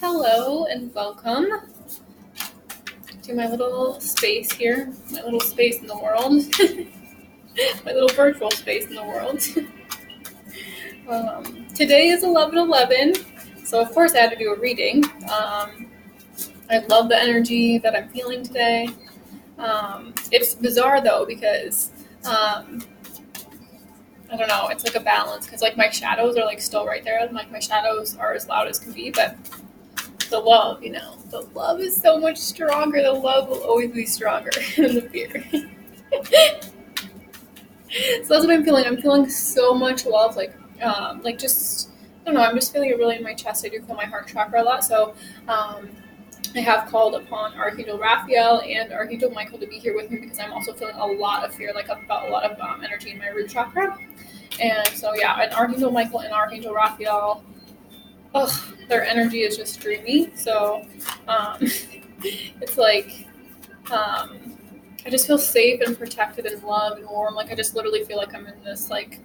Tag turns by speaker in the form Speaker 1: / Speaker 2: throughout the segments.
Speaker 1: Hello and welcome to my little space here, my little space in the world, my little virtual space in the world. Today is 11/11, so of course I had to do a reading. I love the energy that I'm feeling today. It's bizarre though because I don't know, it's like a balance because like my shadows are like still right there, and like my shadows are as loud as can be, but the love, the love is so much stronger. The love will always be stronger than the fear. So that's what I'm feeling. I'm feeling so much love, just I don't know. I'm just feeling it really in my chest. I do feel my heart chakra a lot. So I have called upon Archangel Raphael and Archangel Michael to be here with me because I'm also feeling a lot of fear. Like I've felt a lot of energy in my root chakra, and so yeah, an Archangel Michael and Archangel Raphael. Their energy is just dreamy. So it's like I just feel safe and protected and loved and warm. Like I just literally feel like I'm in this like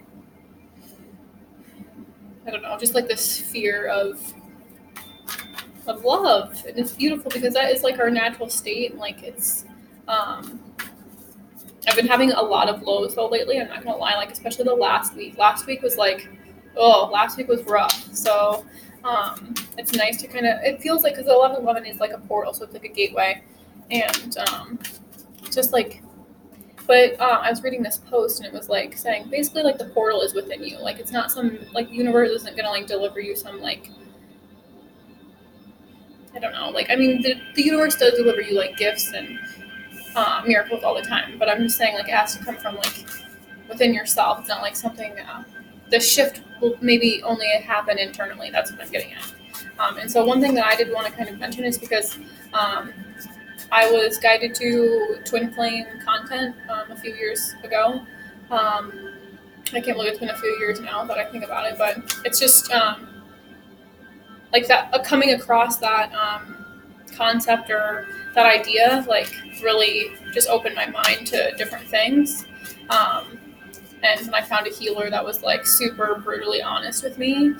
Speaker 1: I don't know, just like this sphere of love. And it's beautiful because that is like our natural state, and like it's I've been having a lot of lows though lately, I'm not gonna lie, like especially the last week. Last week was rough. So it's nice to it feels like, because 11/11 is like a portal, so it's like a gateway, and just like but I was reading this post and it was like saying basically like the portal is within you. Like it's not some like universe isn't gonna like deliver you some like I don't know, like I mean the universe does deliver you like gifts and miracles all the time, but I'm just saying like it has to come from like within yourself. It's not like something the shift will maybe only happen internally. That's what I'm getting at. And so one thing that I did want to kind of mention is because I was guided to twin flame content a few years ago. I can't believe it's been a few years now that I think about it, but it's just like that coming across that concept or that idea like really just opened my mind to different things. And when I found a healer that was like super brutally honest with me,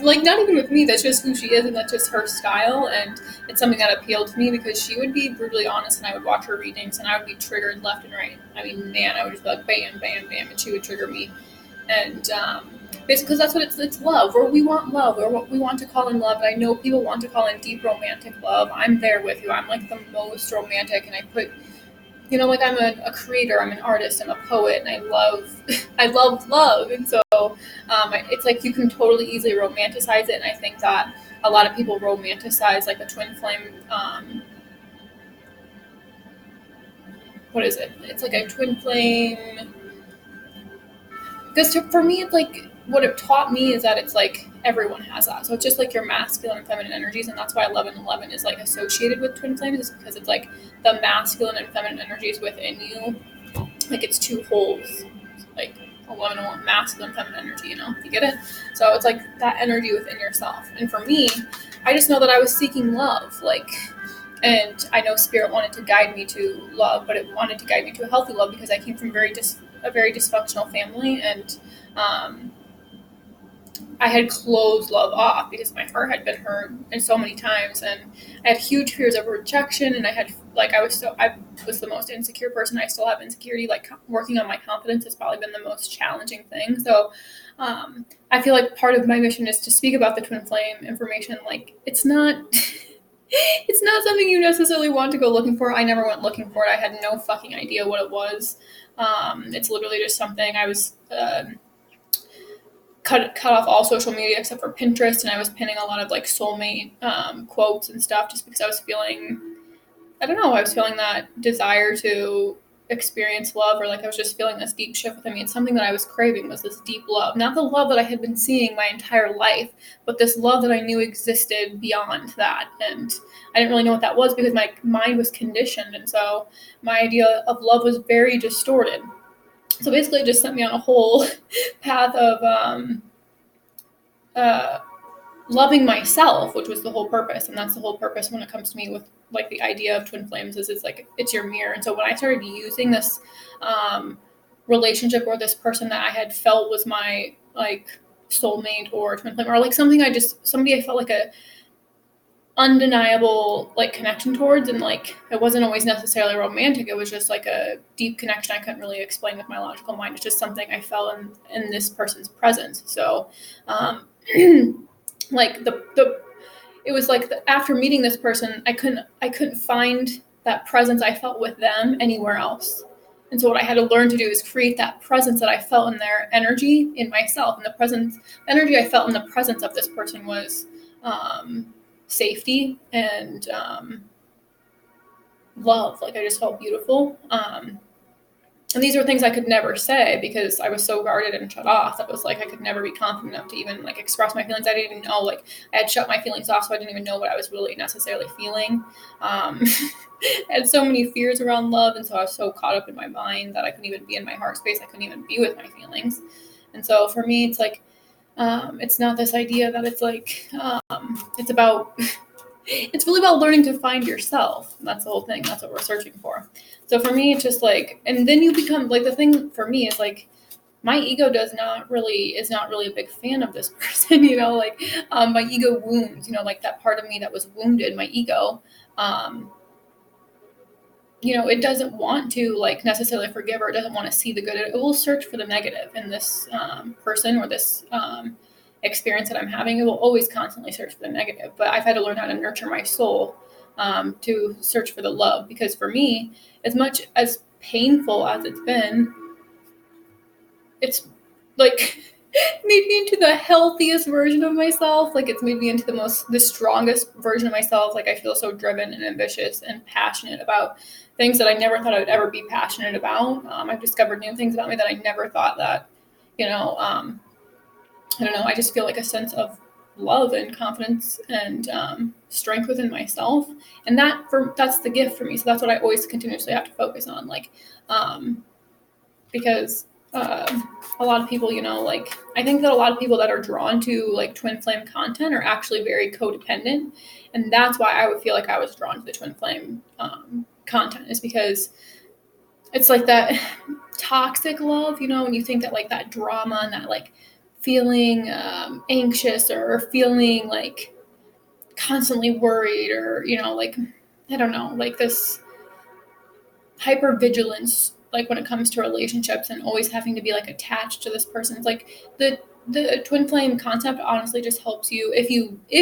Speaker 1: like not even with me, that's just who she is and that's just her style, and it's something that appealed to me because she would be brutally honest and I would watch her readings and I would be triggered left and right. I mean, man, I would just be like bam, bam, bam, and she would trigger me. And basically, because that's what it's love, or we want love, or what we want to call in love. And I know people want to call in deep romantic love. I'm there with you. I'm like the most romantic, and I put, like I'm a creator, I'm an artist, I'm a poet, and I love love. And so it's like you can totally easily romanticize it. And I think that a lot of people romanticize like a twin flame. What is it? It's like a twin flame. Because for me, it's like what it taught me is that it's like everyone has that. So it's just like your masculine and feminine energies, and that's why 11/11 is like associated with twin flames, is because it's like the masculine and feminine energies within you. Like it's two holes, like 11/11 masculine, feminine energy. You get it? So it's like that energy within yourself. And for me, I just know that I was seeking love, and I know Spirit wanted to guide me to love, but it wanted to guide me to a healthy love because I came from a very dysfunctional family, and I had closed love off because my heart had been hurt and so many times, and I had huge fears of rejection, and I was the most insecure person. I still have insecurity. Like working on my confidence has probably been the most challenging thing. So I feel like part of my mission is to speak about the twin flame information. Like it's not. It's not something you necessarily want to go looking for. I never went looking for it. I had no fucking idea what it was. It's literally just something I was cut off all social media except for Pinterest, and I was pinning a lot of like soulmate quotes and stuff just because I was feeling, I don't know, I was feeling that desire to experience love, or like I was just feeling this deep shift within me. It's something that I was craving, was this deep love, not the love that I had been seeing my entire life, but this love that I knew existed beyond that. And I didn't really know what that was because my mind was conditioned, and so my idea of love was very distorted. So basically it just sent me on a whole path of loving myself, which was the whole purpose. And that's the whole purpose when it comes to me with like the idea of twin flames, is it's like it's your mirror. And so when I started using this relationship, or this person that I had felt was my like soulmate or twin flame, or like somebody I felt like a undeniable like connection towards, and like it wasn't always necessarily romantic. It was just like a deep connection I couldn't really explain with my logical mind. It's just something I felt in this person's presence. So like the it was like after meeting this person, I couldn't find that presence I felt with them anywhere else. And so what I had to learn to do is create that presence that I felt in their energy in myself. And the energy I felt in the presence of this person was safety and love. Like I just felt beautiful. And these were things I could never say because I was so guarded and shut off. That was like I could never be confident enough to even like express my feelings. I didn't even know, like I had shut my feelings off, so I didn't even know what I was really necessarily feeling. I had so many fears around love, and so I was so caught up in my mind that I couldn't even be in my heart space. I couldn't even be with my feelings. And so for me, it's like it's not this idea that it's like it's about it's really about learning to find yourself. That's the whole thing. That's what we're searching for. So for me, it's just like, and then you become like, the thing for me is like, my ego is not really a big fan of this person, like my ego wounds, like that part of me that was wounded, my ego, it doesn't want to like necessarily forgive, or it doesn't want to see the good. It will search for the negative in this person or this experience that I'm having. It will always constantly search for the negative, but I've had to learn how to nurture my soul to search for the love, because for me, as much as painful as it's been, it's like made me into the healthiest version of myself. Like it's made me into the strongest version of myself. Like I feel so driven and ambitious and passionate about things that I never thought I would ever be passionate about. I've discovered new things about me that I never thought that, I don't know. I just feel like a sense of love and confidence and strength within myself, and that's the gift for me. So that's what I always continuously have to focus on, like because a lot of people, like I think that a lot of people that are drawn to like twin flame content are actually very codependent, and that's why I would feel like I was drawn to the twin flame content, is because it's like that toxic love, when you think that like that drama and that like feeling anxious or feeling like constantly worried, or like I don't know, like this hypervigilance, like when it comes to relationships and always having to be like attached to this person. It's like the twin flame concept honestly just helps you if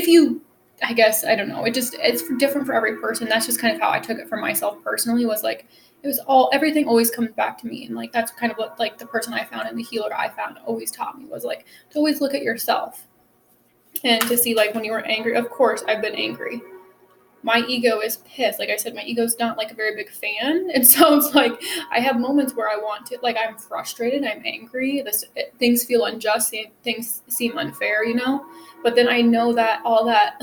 Speaker 1: you I guess, I don't know, it's different for every person. That's just kind of how I took it for myself personally, was like it was everything always comes back to me. And like that's kind of what like the person I found and the healer I found always taught me, was like to always look at yourself and to see like when you were angry. Of course I've been angry, my ego is pissed. Like I said, my ego's not like a very big fan. And so it's like I have moments where I want to, like I'm frustrated, I'm angry, things feel unjust, things seem unfair, But then I know that all that,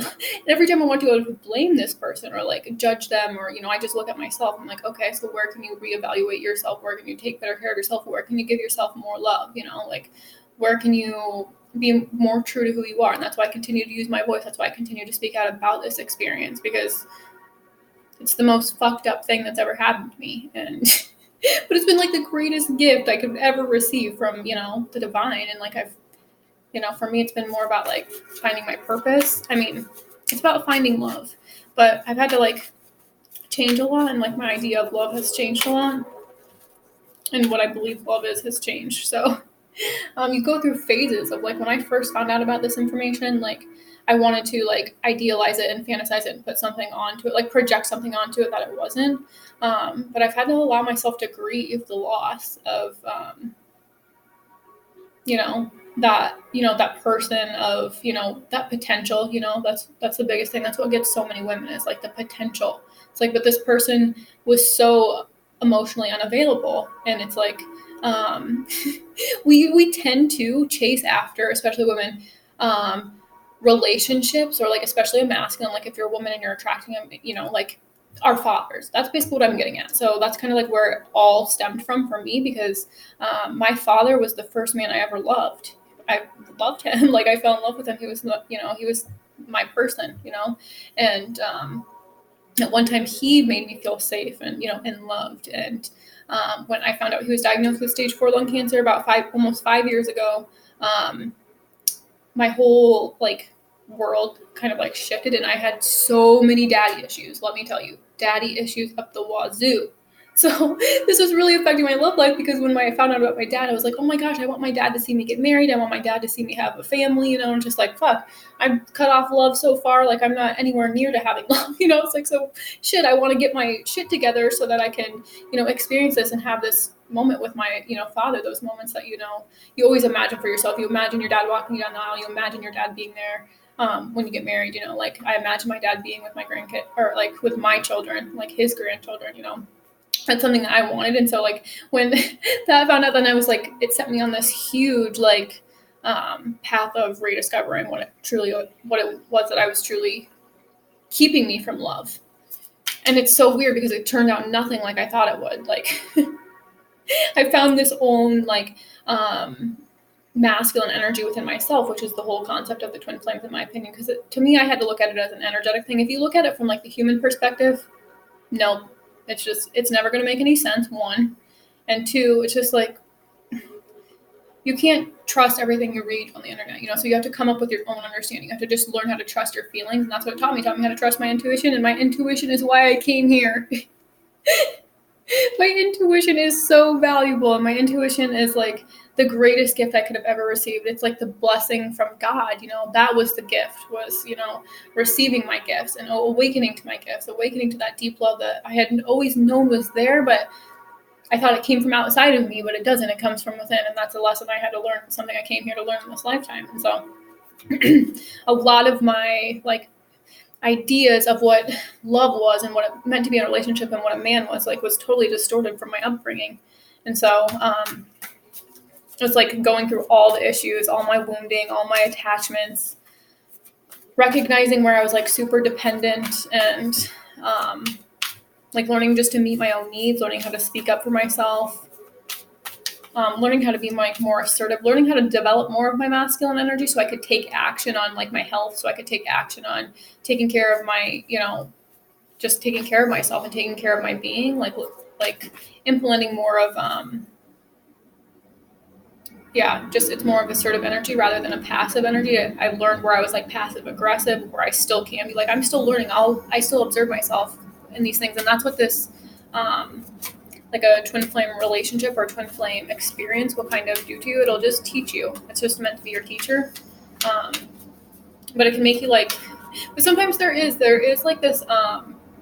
Speaker 1: every time I want to go to blame this person or like judge them, or, I just look at myself. I'm like, okay, so where can you reevaluate yourself? Where can you take better care of yourself? Where can you give yourself more love? Like where can you be more true to who you are? And that's why I continue to use my voice. That's why I continue to speak out about this experience, because it's the most fucked up thing that's ever happened to me. And but it's been like the greatest gift I could ever receive from, the divine. And like for me, it's been more about like finding my purpose. I mean, it's about finding love, but I've had to like change a lot, and like my idea of love has changed a lot, and what I believe love has changed. So you go through phases of like, when I first found out about this information, like I wanted to like idealize it and fantasize it and put something onto it, like project something onto it that it wasn't. But I've had to allow myself to grieve the loss of, that person, of, that potential, that's the biggest thing. That's what gets so many women, is like the potential. It's like, but this person was so emotionally unavailable, and it's like, we tend to chase after, especially women, relationships, or like especially a masculine. Like if you're a woman and you're attracting them, like our fathers. That's basically what I'm getting at. So that's kind of like where it all stemmed from for me, because my father was the first man I ever loved. I loved him. Like I fell in love with him. He was, he was my person, and at one time he made me feel safe and, and loved. And when I found out he was diagnosed with stage 4 lung cancer about almost 5 years ago, my whole like world kind of like shifted, and I had so many daddy issues. Let me tell you, daddy issues up the wazoo. So this was really affecting my love life, because when I found out about my dad, I was like, oh my gosh, I want my dad to see me get married. I want my dad to see me have a family, and just like, fuck, I've cut off love so far. Like, I'm not anywhere near to having love, It's like, so shit, I want to get my shit together so that I can, experience this and have this moment with my, father, those moments that, you always imagine for yourself. You imagine your dad walking down the aisle. You imagine your dad being there. When you get married, like I imagine my dad being with my grandkid, or like with my children, like his grandchildren, That's something that I wanted. And so like when that I found out, then I was like, it set me on this huge like path of rediscovering what it was that I was truly keeping me from love. And it's so weird because it turned out nothing like I thought it would. Like I found this own like masculine energy within myself, which is the whole concept of the twin flames, in my opinion. Because to me, I had to look at it as an energetic thing. If you look at it from like the human perspective, no, it's never going to make any sense. One, and two, it's just like you can't trust everything you read on the internet, so you have to come up with your own understanding. You have to just learn how to trust your feelings, and that's what it taught me how to trust my intuition. And my intuition is why I came here. My intuition is so valuable, and my intuition is like the greatest gift I could have ever received. It's like the blessing from God. That was the gift, was receiving my gifts and awakening to my gifts, awakening to that deep love that I had always known was there, but I thought it came from outside of me, but it doesn't. It comes from within, and that's a lesson I had to learn, something I came here to learn in this lifetime. And so a lot of my like ideas of what love was and what it meant to be in a relationship and what a man was totally distorted from my upbringing. And so it's like going through all the issues, all my wounding, all my attachments, recognizing where I was like super dependent, and like learning just to meet my own needs, learning how to speak up for myself, learning how to be like more assertive, learning how to develop more of my masculine energy so I could take action on like my health, so I could take action on taking care of my, just taking care of myself and taking care of my being, like implementing more of, just it's more of assertive energy rather than a passive energy. I learned where I was like passive aggressive, where I still can be like, I'm still learning. I still observe myself in these things. And that's what this, like a twin flame relationship or twin flame experience will kind of do to you. It'll just teach you. It's just meant to be your teacher. But it can make you like, but sometimes there is like this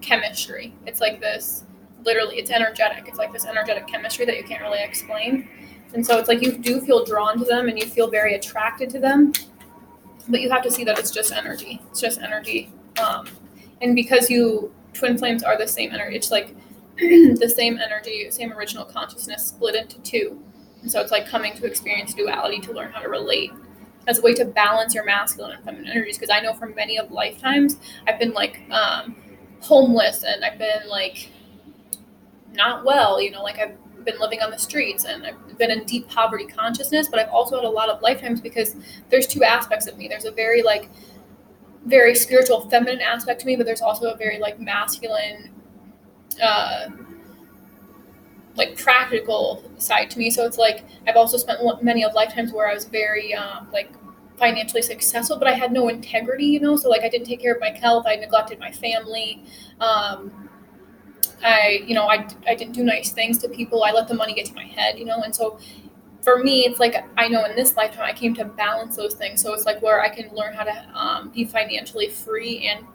Speaker 1: chemistry. It's like this, literally, it's energetic. It's like this energetic chemistry that you can't really explain. And so it's like you do feel drawn to them and you feel very attracted to them, but you have to see that it's just energy. It's just energy. And because twin flames are the same energy, it's like the same energy, same original consciousness split into two. And so it's like coming to experience duality to learn how to relate as a way to balance your masculine and feminine energies. Because I know for many of lifetimes, I've been like homeless, and I've been like not well, like I've been living on the streets, and I've been in deep poverty consciousness, but I've also had a lot of lifetimes because there's two aspects of me. There's a very very spiritual feminine aspect to me, but there's also a very like masculine like practical side to me. So it's like I've also spent many of lifetimes where I was very like financially successful, but I had no integrity, so like I didn't take care of my health, I neglected my family, I didn't do nice things to people, I let the money get to my head, and so for me, it's like I know in this lifetime I came to balance those things. So it's like where I can learn how to be financially free and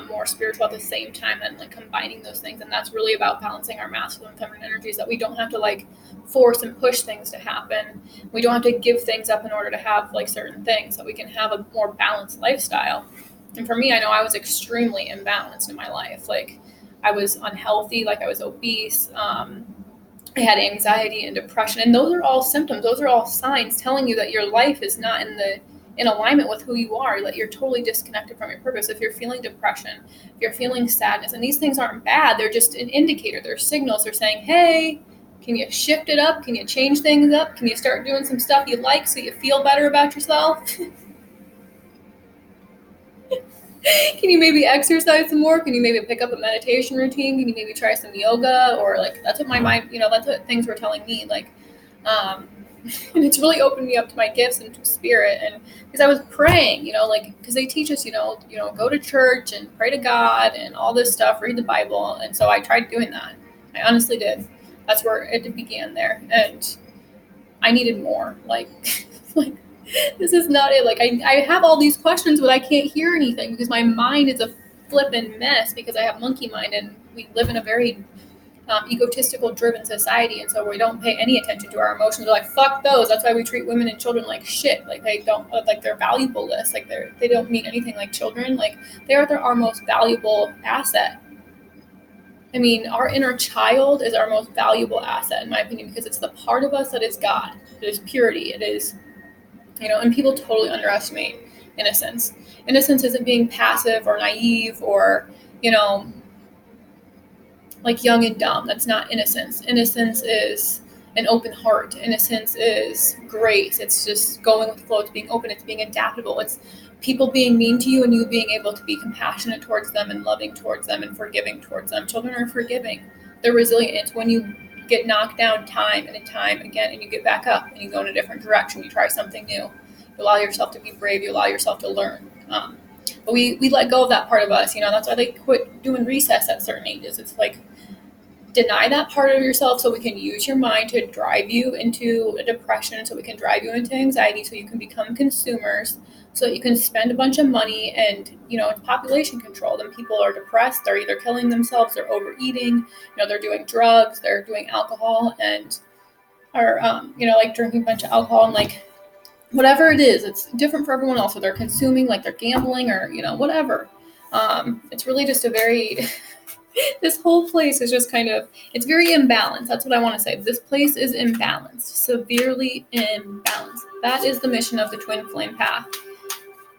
Speaker 1: more spiritual at the same time, and like combining those things. And that's really about balancing our masculine and feminine energies, that we don't have to like force and push things to happen. We don't have to give things up in order to have like certain things, that we can have a more balanced lifestyle. And for me, I know I was extremely imbalanced in my life. Like I was unhealthy, like I was obese, I had anxiety and depression, and those are all symptoms. Those are all signs telling you that your life is not in alignment with who you are, that you're totally disconnected from your purpose. If you're feeling depression, if you're feeling sadness, and these things aren't bad, they're just an indicator. They're signals. They're saying, hey, can you shift it up? Can you change things up? Can you start doing some stuff you like so you feel better about yourself? Can you maybe exercise some more? Can you maybe pick up a meditation routine? Can you maybe try some yoga? Or like, that's what my mind, that's what things were telling me. Like, And it's really opened me up to my gifts and to spirit. And because I was praying, because they teach us, go to church and pray to God and all this stuff, read the Bible. And so I tried doing that. I honestly did. That's where it began there. And I needed more. Like, like this is not it. Like I have all these questions, but I can't hear anything because my mind is a flippin' mess because I have monkey mind and we live in a very egotistical driven society, and so we don't pay any attention to our emotions. We're like, fuck those. That's why we treat women and children like shit. Like they don't, like they're valuable-less. Like they don't mean anything like children. Like they are our most valuable asset. I mean, our inner child is our most valuable asset, in my opinion, because it's the part of us that is God. It is purity. It is, and people totally underestimate innocence. Innocence isn't being passive or naive or, like young and dumb. That's not innocence. Innocence is an open heart. Innocence is grace. It's just going with the flow. It's being open. It's being adaptable. It's people being mean to you and you being able to be compassionate towards them and loving towards them and forgiving towards them. Children are forgiving. They're resilient. It's when you get knocked down time and time again and you get back up and you go in a different direction. You try something new. You allow yourself to be brave. You allow yourself to learn. But we let go of that part of us. That's why they quit doing recess at certain ages. It's like, deny that part of yourself so we can use your mind to drive you into a depression, so we can drive you into anxiety, so you can become consumers, so that you can spend a bunch of money and, it's population control. Then people are depressed. They're either killing themselves, they're overeating, they're doing drugs, they're doing alcohol and are, like drinking a bunch of alcohol and like whatever it is, it's different for everyone else. So they're consuming, like they're gambling or, whatever. It's really just a very... this whole place is just kind of, it's very imbalanced. That's what I want to say. This place is imbalanced, severely imbalanced. That is the mission of the twin flame path.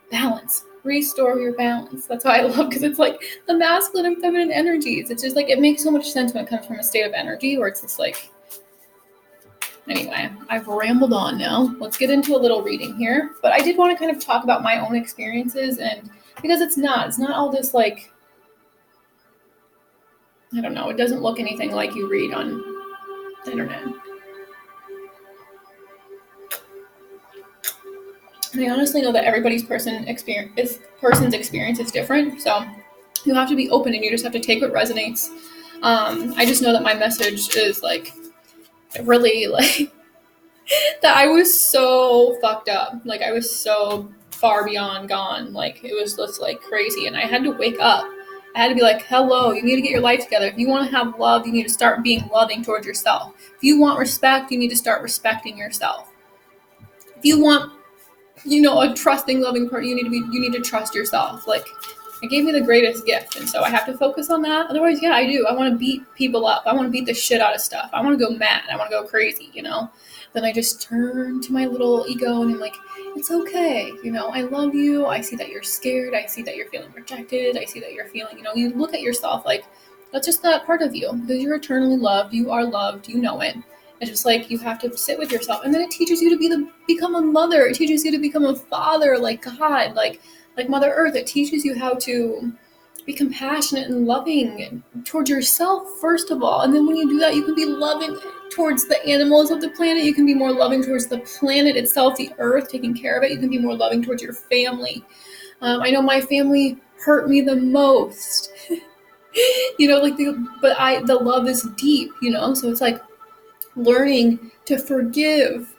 Speaker 1: Balance. Restore your balance. That's why I love, because it's like the masculine and feminine energies. It's just like, it makes so much sense when it comes from a state of energy where it's just like, anyway, I've rambled on now. Let's get into a little reading here. But I did want to kind of talk about my own experiences, and because it's not all this like, I don't know, it doesn't look anything like you read on the internet. And I honestly know that everybody's person's experience is different, so you have to be open and you just have to take what resonates. I just know that my message is like, really like, that I was so fucked up. Like I was so far beyond gone. Like it was just like crazy, and I had to wake up. I had to be like, hello, you need to get your life together. If you want to have love, you need to start being loving towards yourself. If you want respect, you need to start respecting yourself. If you want, a trusting, loving partner, you need to trust yourself. Like, it gave me the greatest gift, and so I have to focus on that. Otherwise, yeah, I do. I want to beat people up. I want to beat the shit out of stuff. I want to go mad. I want to go crazy, Then I just turn to my little ego and I'm like, it's okay. I love you. I see that you're scared. I see that you're feeling rejected. I see that you're feeling, you look at yourself like, that's just that part of you because you're eternally loved. You are loved. You know it. It's just like, you have to sit with yourself. And then it teaches you to become a mother. It teaches you to become a father, like God, like Mother Earth. It teaches you how to be compassionate and loving towards yourself, first of all. And then when you do that, you can be loving towards the animals of the planet. You can be more loving towards the planet itself, the earth, taking care of it. You can be more loving towards your family. I know my family hurt me the most. The love is deep, so it's like learning to forgive,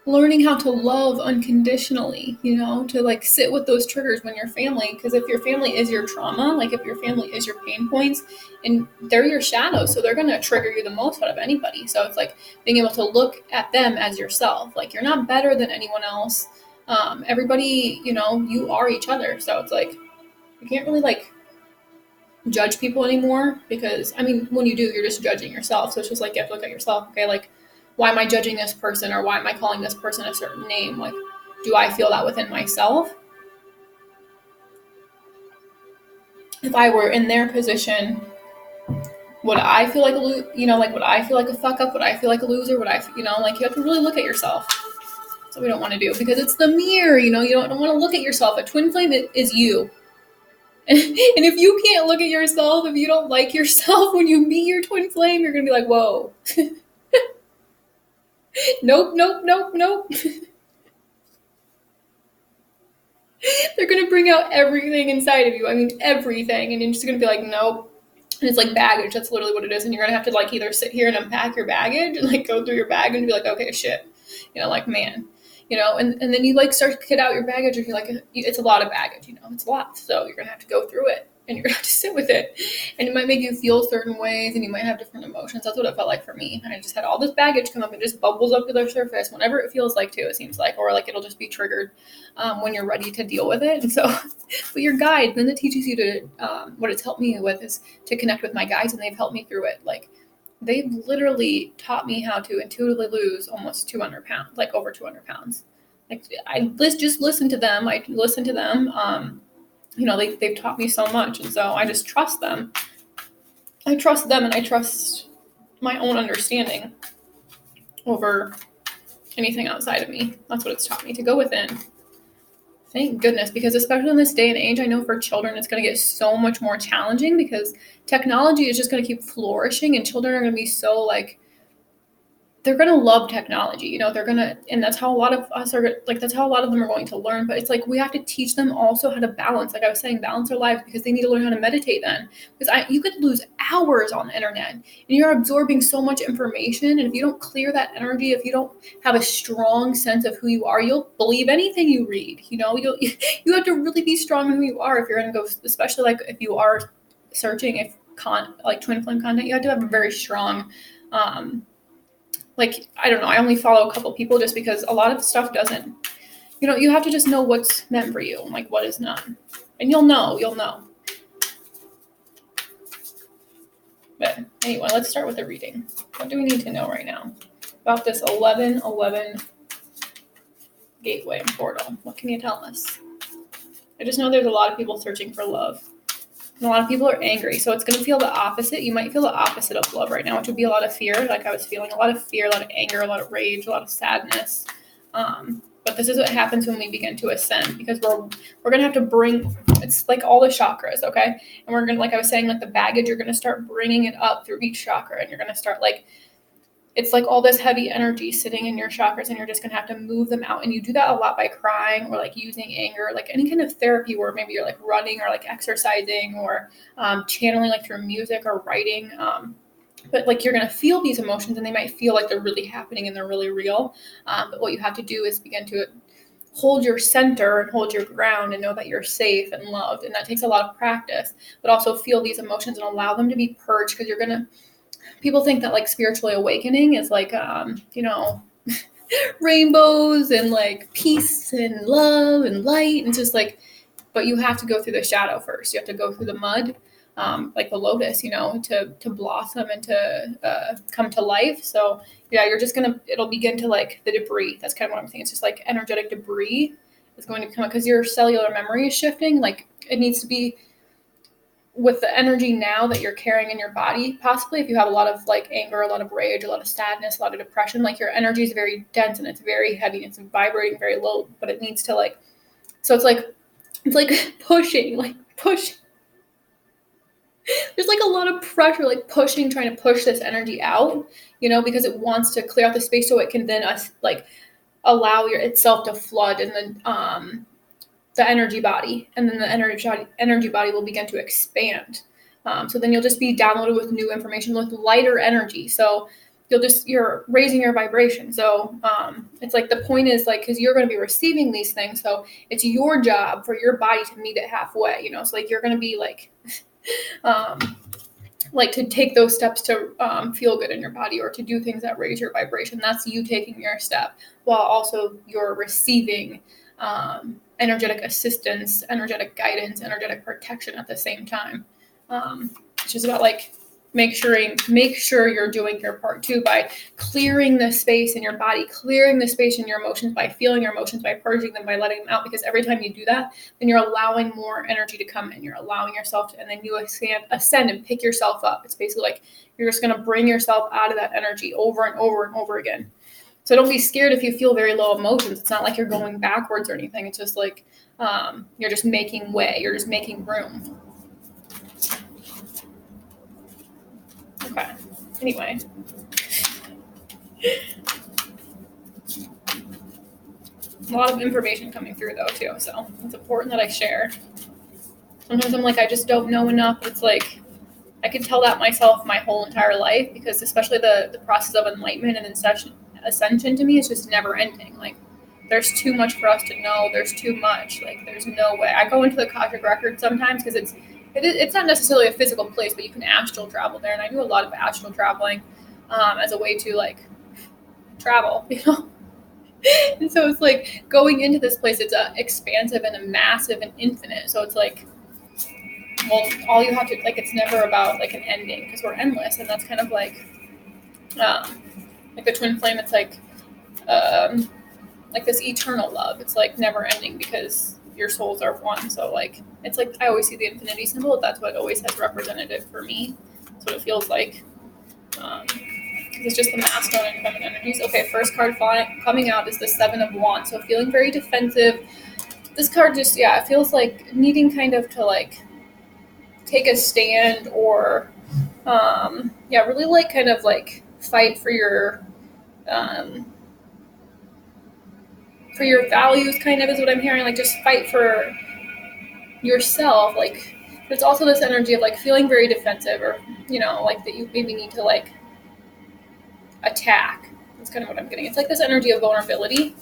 Speaker 1: learning how to love unconditionally, to like sit with those triggers when your family, because if your family is your trauma, like if your family is your pain points, and they're your shadows, so they're going to trigger you the most out of anybody. So it's like being able to look at them as yourself, like you're not better than anyone else. Everybody, you are each other. So it's like, you can't really like judge people anymore, because when you do, you're just judging yourself. So it's just like, you have to look at yourself. Okay, like, why am I judging this person, or why am I calling this person a certain name? Like, do I feel that within myself? If I were in their position, would I feel like would I feel like a fuck up? Would I feel like a loser? Would I, you have to really look at yourself. That's what we don't want to do, because it's the mirror, you don't want to look at yourself. A twin flame is you. And if you can't look at yourself, if you don't like yourself when you meet your twin flame, you're going to be like, whoa. Nope, nope, nope, nope. They're going to bring out everything inside of you. I mean, everything. And you're just going to be like, nope. And it's like baggage. That's literally what it is. And you're going to have to like either sit here and unpack your baggage and like go through your bag and be like, okay, shit. Like, man, and then you like start to get out your baggage and you're like, it's a lot of baggage, it's a lot. So you're going to have to go through it and you're going to have to sit with it. And it might make you feel certain ways and you might have different emotions. That's what it felt like for me. I just had all this baggage come up and just bubbles up to the surface whenever it feels like to, it seems like, or like it'll just be triggered when you're ready to deal with it. And so, but your guide, then it teaches you to, what it's helped me with is to connect with my guides, and they've helped me through it. Like, they've literally taught me how to intuitively lose almost 200 pounds, like over 200 pounds. Like, just listen to them. I listen to them. They've taught me so much. And so I just trust them. I trust them and I trust my own understanding over anything outside of me. That's what it's taught me, to go within. Thank goodness, because especially in this day and age, I know for children it's going to get so much more challenging because technology is just going to keep flourishing and children are going to be so like, they're going to love technology, they're going to, and that's how a lot of us are like, that's how a lot of them are going to learn. But it's like, we have to teach them also how to balance, like I was saying, balance their lives, because they need to learn how to meditate then, because you could lose hours on the internet and you're absorbing so much information. And if you don't clear that energy, if you don't have a strong sense of who you are, you'll believe anything you read, you have to really be strong in who you are if you're going to go, especially like if you are searching like twin flame content, you have to have a very strong, like, I don't know, I only follow a couple people just because a lot of stuff doesn't, you have to just know what's meant for you and like what is not. And you'll know. But anyway, let's start with the reading. What do we need to know right now about this 1111 gateway and portal? What can you tell us? I just know there's a lot of people searching for love. And a lot of people are angry, so it's going to feel the opposite. You might feel the opposite of love right now, which would be a lot of fear, like I was feeling. A lot of fear, a lot of anger, a lot of rage, a lot of sadness. But this is what happens when we begin to ascend, because we're going to have to bring, it's like all the chakras, okay? And we're going to, like I was saying, like the baggage, you're going to start bringing it up through each chakra, and you're going to start like, it's like all this heavy energy sitting in your chakras, and you're just going to have to move them out. And you do that a lot by crying or like using anger, like any kind of therapy where maybe you're like running or like exercising or channeling like through music or writing. But like you're going to feel these emotions and they might feel like they're really happening and they're really real. But what you have to do is begin to hold your center and hold your ground and know that you're safe and loved. And that takes a lot of practice, but also feel these emotions and allow them to be purged, because people think that like spiritually awakening is like, rainbows and like peace and love and light. And it's just like, but you have to go through the shadow first. You have to go through the mud, like the lotus, to blossom and to come to life. So yeah, it'll begin to like the debris. That's kind of what I'm saying. It's just like energetic debris is going to come because your cellular memory is shifting. Like it needs to be with the energy now that you're carrying in your body. Possibly if you have a lot of like anger, a lot of rage, a lot of sadness, a lot of depression, like your energy is very dense and it's very heavy and it's vibrating very low, but it needs to like, so it's like pushing. There's like a lot of pressure, like trying to push this energy out, because it wants to clear out the space so it can then like allow itself to flood, and then the energy body, and then the energy body will begin to expand. So then you'll just be downloaded with new information with lighter energy. So you're raising your vibration. So it's like the point is like, because you're going to be receiving these things, so it's your job for your body to meet it halfway. So like you're going to be like to take those steps to feel good in your body or to do things that raise your vibration. That's you taking your step while also you're receiving energetic assistance, energetic guidance, energetic protection at the same time. It's just about like make sure you're doing your part too by clearing the space in your body, clearing the space in your emotions, by feeling your emotions, by purging them, by letting them out. Because every time you do that, then you're allowing more energy to come in. You're allowing yourself to, and then you ascend and pick yourself up. It's basically like you're just going to bring yourself out of that energy over and over and over again. So don't be scared if you feel very low emotions. It's not like you're going backwards or anything. It's just like you're just making way. You're just making room. Okay. Anyway. A lot of information coming through though too, so it's important that I share. Sometimes I'm like, I just don't know enough. It's like I can tell that myself my whole entire life, because especially the process of enlightenment and ascension to me is just never ending. Like there's too much for us to know. There's too much. Like there's no way. I go into the Akashic record sometimes because it's not necessarily a physical place, but you can astral travel there, and I do a lot of astral traveling as a way to like travel, you know. And so it's like going into this place. It's expansive and a massive and infinite. So it's like, well, all you have to like. It's never about like an ending because we're endless, and that's kind of like the twin flame. It's like this eternal love. It's like never ending because your souls are one. So like it's like I always see the infinity symbol. That's what always has represented for me. That's what it feels like. It's just the masculine and feminine energies. Okay, first card coming out is the Seven of Wands. So feeling very defensive. This card just, yeah, it feels like needing kind of to like take a stand or, yeah, really like kind of like fight for your values, kind of is what I'm hearing. Like just fight for yourself. Like there's also this energy of like feeling very defensive, or you know, like that you maybe need to like attack. That's kind of what I'm getting. It's like this energy of vulnerability.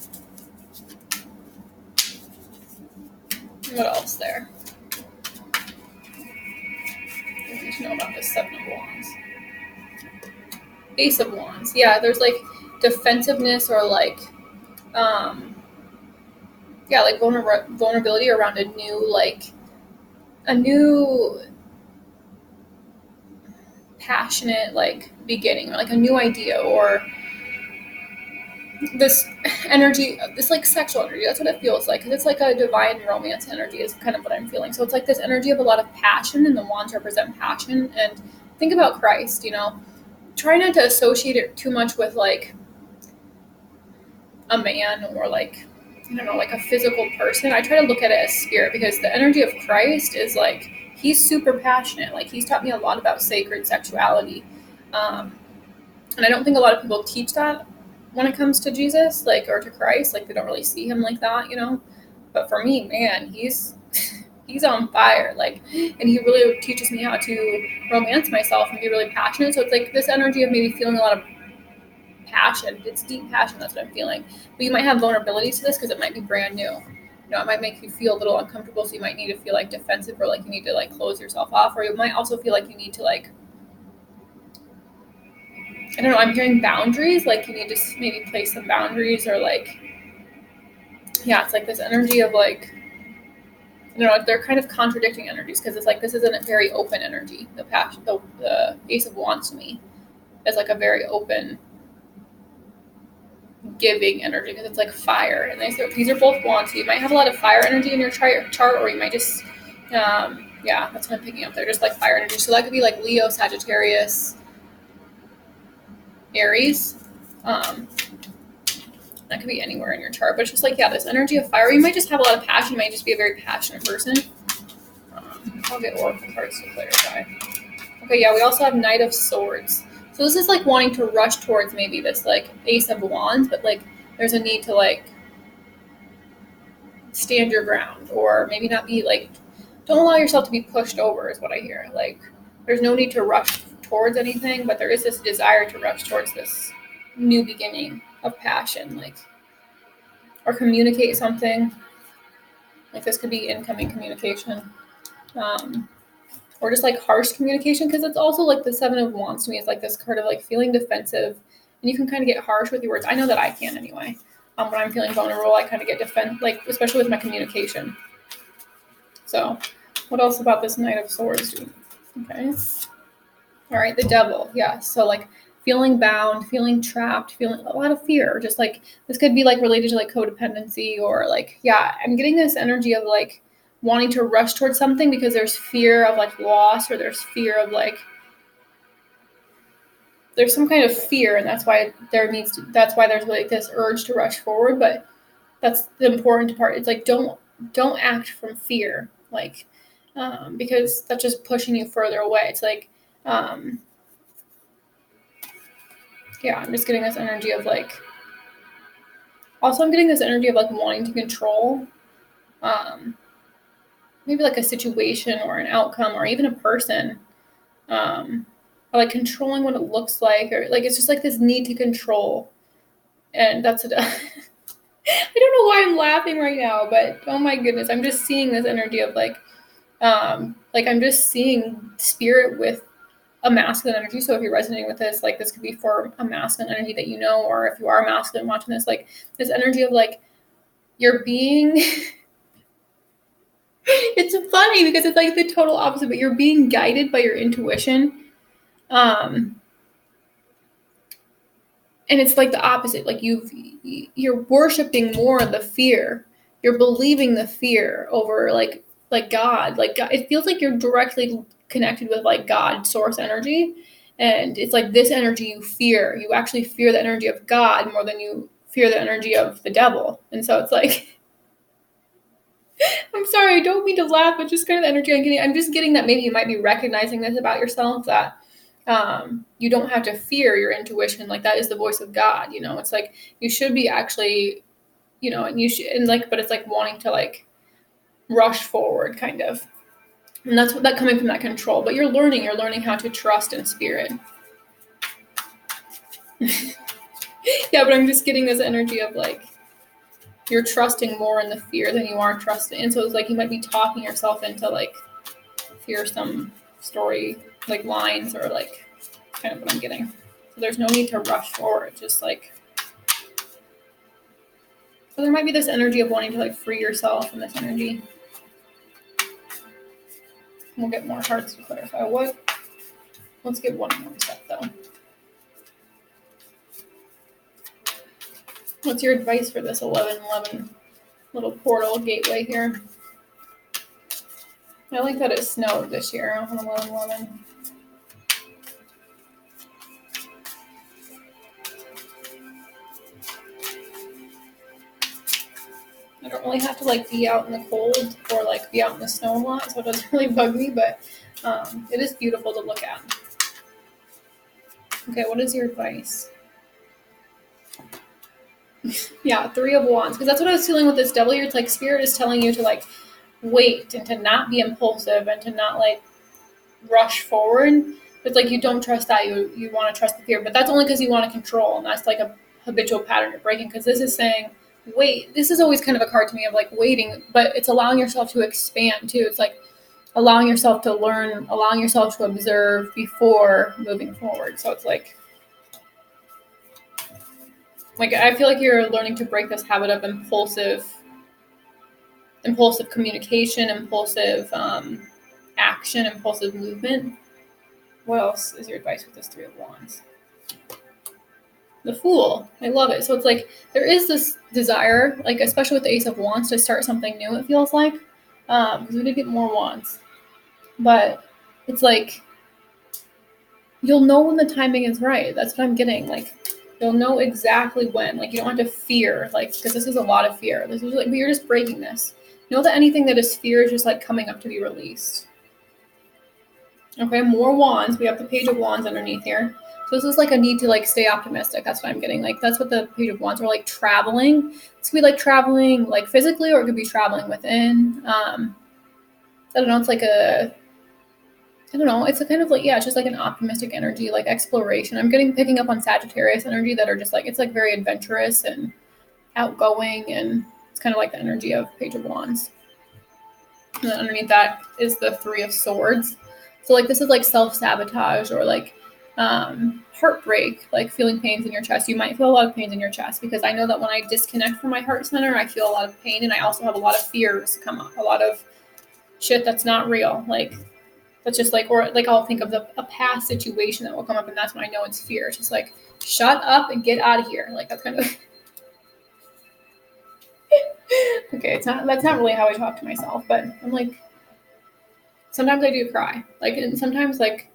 Speaker 1: What else there? What do you know about this Seven of Wands? Ace of Wands. Yeah, there's like defensiveness or like, yeah, like vulnerability around a new passionate like beginning, or like a new idea, or this energy, this like sexual energy. That's what it feels like, because it's like a divine romance energy is kind of what I'm feeling. So it's like this energy of a lot of passion, and the wands represent passion. And think about Christ, you know, try not to associate it too much with like a man or like, I don't know, like a physical person. I try to look at it as spirit, because the energy of Christ is like, he's super passionate. Like he's taught me a lot about sacred sexuality. And I don't think a lot of people teach that when it comes to Jesus, like, or to Christ. Like they don't really see him like that, you know. But for me, man, he's he's on fire. Like, and he really teaches me how to romance myself and be really passionate. So it's like this energy of maybe feeling a lot of passion. It's deep passion. That's what I'm feeling. But you might have vulnerability to this because it might be brand new. You know, it might make you feel a little uncomfortable. So you might need to feel like defensive, or like you need to like close yourself off, or you might also feel like you need to like, I don't know, I'm hearing boundaries, like you need to maybe place some boundaries, or like, yeah, it's like this energy of like, you know, they're kind of contradicting energies, because it's like this isn't a very open energy. The passion, the Ace of Wands to me is like a very open, giving energy, because it's like fire. And these are both wands, so you might have a lot of fire energy in your chart, or you might just, yeah, that's what I'm picking up. They're just like fire energy. So that could be like Leo, Sagittarius, Aries. That could be anywhere in your chart, but it's just like, yeah, this energy of fire. You might just have a lot of passion. You might just be a very passionate person. I'll get oracle cards to clarify. Okay, yeah, we also have Knight of Swords. So this is like wanting to rush towards maybe this like Ace of Wands, but like there's a need to like stand your ground, or maybe not be like, don't allow yourself to be pushed over is what I hear. Like there's no need to rush towards anything, but there is this desire to rush towards this new beginning of passion, like, or communicate something. Like this could be incoming communication, or just like harsh communication, because it's also like the Seven of Wands to me is like this card of like feeling defensive, and you can kind of get harsh with your words. I know that I can anyway. When I'm feeling vulnerable, I kind of get like, especially with my communication. So what else about this Knight of Swords? Okay. All right, the Devil. Yeah. So like feeling bound, feeling trapped, feeling a lot of fear. Just like this could be like related to like codependency, or like, yeah, I'm getting this energy of like wanting to rush towards something because there's fear of like loss, or there's fear of like, there's some kind of fear, and that's why that's why there's like this urge to rush forward. But that's the important part. It's like, don't act from fear, like, because that's just pushing you further away. It's like, yeah, I'm just getting this energy of like, Also, I'm getting this energy of like wanting to control maybe like a situation or an outcome or even a person, or like controlling what it looks like, or like it's just like this need to control. And that's it. I don't know why I'm laughing right now, but oh my goodness, I'm just seeing this energy of like I'm just seeing spirit with a masculine energy. So if you're resonating with this, like this could be for a masculine energy that you know, or if you are masculine watching this, like this energy of like you're being it's funny because it's like the total opposite, but you're being guided by your intuition. And it's like the opposite. Like you're worshiping more the fear. You're believing the fear over like God. Like God, it feels like you're directly connected with like God, source energy. And it's like this energy you fear. You actually fear the energy of God more than you fear the energy of the devil. And so it's like I'm sorry, I don't mean to laugh, but just kind of the energy I'm getting. I'm just getting that maybe you might be recognizing this about yourself, that you don't have to fear your intuition. Like that is the voice of God. You know, it's like you should be actually, you know, and you should, and like, but it's like wanting to like rush forward, kind of. And that's what that coming from that control. But you're learning how to trust in spirit. Yeah, but I'm just getting this energy of like you're trusting more in the fear than you are trusting. And so it's like you might be talking yourself into like fearsome story, like lines, or like kind of what I'm getting. So there's no need to rush forward. Just like, so there might be this energy of wanting to like free yourself from this energy. We'll get more cards to clarify what. Let's get one more step though. What's your advice for this 11-11 little portal gateway here? I like that it snowed this year on 11-11. I don't really have to like be out in the cold or like be out in the snow a lot, so it doesn't really bug me, but it is beautiful to look at. Okay, what is your advice? Yeah, 3 of Wands, because that's what I was feeling with this devil here. It's like spirit is telling you to like wait and to not be impulsive and to not like rush forward. It's like you don't trust that, you want to trust the fear, but that's only because you want to control, and that's like a habitual pattern you're breaking, because this is saying wait. This is always kind of a card to me of like waiting, but it's allowing yourself to expand too. It's like allowing yourself to learn, allowing yourself to observe before moving forward. So it's like I feel like you're learning to break this habit of impulsive communication, impulsive action, impulsive movement. What else is your advice with this 3 of Wands? The Fool. I love it. So it's like there is this desire, like especially with the Ace of Wands, to start something new, it feels like. Because we did get more wands. But it's like you'll know when the timing is right. That's what I'm getting. Like you'll know exactly when. Like you don't have to fear, like, because this is a lot of fear. This is like, but you're just breaking this. Know that anything that is fear is just like coming up to be released. Okay, more wands. We have the Page of Wands underneath here. So this is like a need to like stay optimistic. That's what I'm getting. Like that's what the Page of Wands are, like traveling. This could be like traveling like physically, or it could be traveling within. I don't know. It's like I don't know. It's a kind of like, yeah, it's just like an optimistic energy, like exploration. I'm picking up on Sagittarius energy that are just like, it's like very adventurous and outgoing, and it's kind of like the energy of Page of Wands. And then underneath that is the 3 of Swords. So like this is like self-sabotage or like heartbreak, like feeling pains in your chest. You might feel a lot of pains in your chest, because I know that when I disconnect from my heart center, I feel a lot of pain, and I also have a lot of fears come up, a lot of shit that's not real. Like that's just like, or like I'll think of a past situation that will come up, and that's when I know it's fear. It's just like, shut up and get out of here. Like that's kind of okay. That's not really how I talk to myself, but I'm like, sometimes I do cry. Like, and sometimes like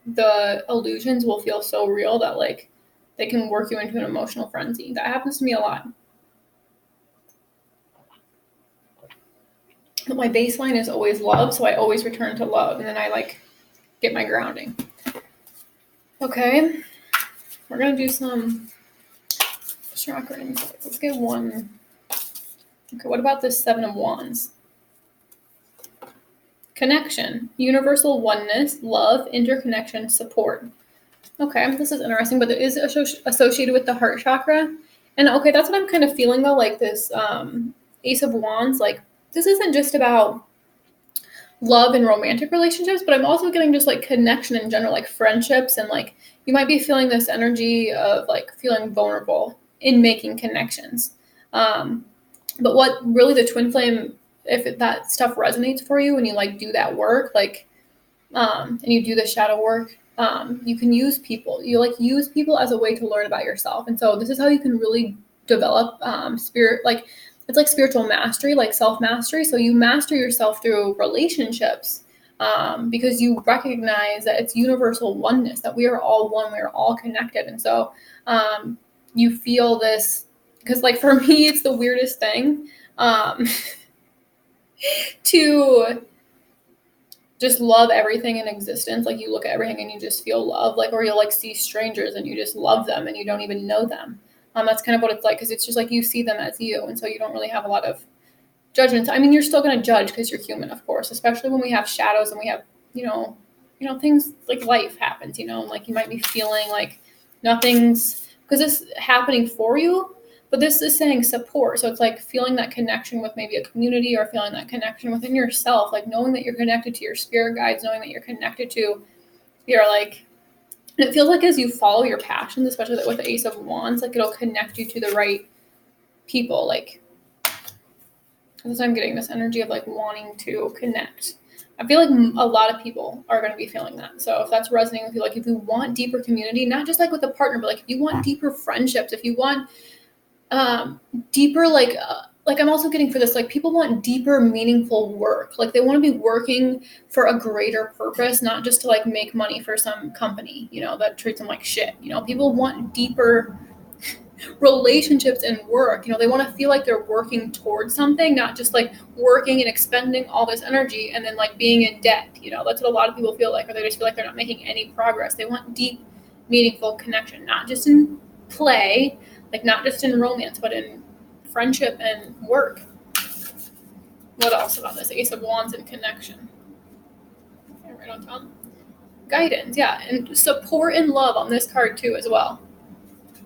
Speaker 1: the illusions will feel so real that like they can work you into an emotional frenzy. That happens to me a lot. But my baseline is always love, so I always return to love, and then I like get my grounding. Okay, we're gonna do some. Just chakra insights. Let's get one. Okay, what about this 7 of Wands? Connection, universal oneness, love, interconnection, support. Okay, this is interesting, but it is associated with the heart chakra. And okay, that's what I'm kind of feeling though, like this Ace of Wands, like this isn't just about love and romantic relationships, but I'm also getting just like connection in general, like friendships, and like you might be feeling this energy of like feeling vulnerable in making connections. But what really the twin flame, if that stuff resonates for you and you like do that work, like and you do the shadow work, you can use people. You like use people as a way to learn about yourself. And so this is how you can really develop spirit, like it's like spiritual mastery, like self-mastery. So you master yourself through relationships, because you recognize that it's universal oneness, that we are all one, we are all connected. And so you feel this, because like for me, it's the weirdest thing to just love everything in existence. Like you look at everything and you just feel love, like, or you'll like see strangers and you just love them and you don't even know them. That's kind of what it's like, because it's just like you see them as you, and so you don't really have a lot of judgments. I mean, you're still going to judge because you're human, of course, especially when we have shadows and we have, things like life happens, and like you might be feeling like nothing's, because it's happening for you, but this is saying support. So it's like feeling that connection with maybe a community, or feeling that connection within yourself, like knowing that you're connected to your spirit guides, knowing that you're connected to your like, and it feels like as you follow your passions, especially with the Ace of Wands, like it'll connect you to the right people. Like, because I'm getting this energy of like wanting to connect. I feel like a lot of people are going to be feeling that. So if that's resonating with you, like if you want deeper community, not just like with a partner, but like if you want deeper friendships, if you want deeper, like I'm also getting for this, like people want deeper, meaningful work. Like they want to be working for a greater purpose, not just to like make money for some company, that treats them like shit. People want deeper relationships and work. They want to feel like they're working towards something, not just like working and expending all this energy and then like being in debt. That's what a lot of people feel like, or they just feel like they're not making any progress. They want deep, meaningful connection, not just in play, like not just in romance, but in friendship and work. What else about this Ace of Wands and connection? Okay, right on top. Guidance, yeah, and support and love on this card too as well.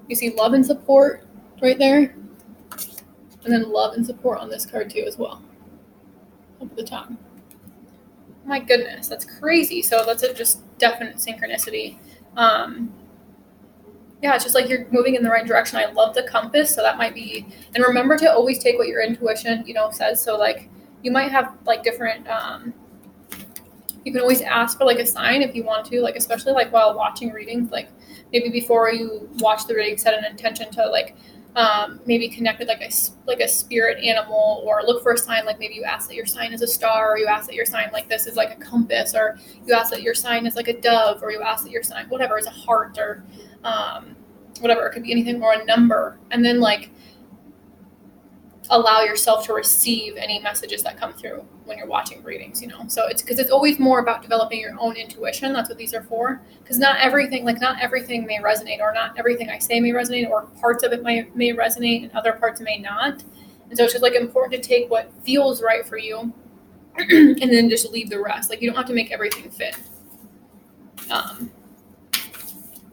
Speaker 1: You see love and support right there, and then love and support on this card too as well, up at the top. My goodness, that's crazy. So that's a just definite synchronicity. Yeah, it's just like you're moving in the right direction. I love the compass, so that might be, and remember to always take what your intuition, says. So like you might have like different, you can always ask for like a sign if you want to, like especially like while watching readings, like maybe before you watch the reading, set an intention to like maybe connect with like a spirit animal, or look for a sign. Like maybe you ask that your sign is a star, or you ask that your sign like this is like a compass, or you ask that your sign is like a dove, or you ask that your sign whatever is a heart, or whatever, it could be anything, or a number, and then like allow yourself to receive any messages that come through when you're watching readings. So it's because it's always more about developing your own intuition. That's what these are for, because not everything may resonate, or not everything I say may resonate, or parts of it may resonate and other parts may not. And so it's just like important to take what feels right for you and then just leave the rest. Like you don't have to make everything fit.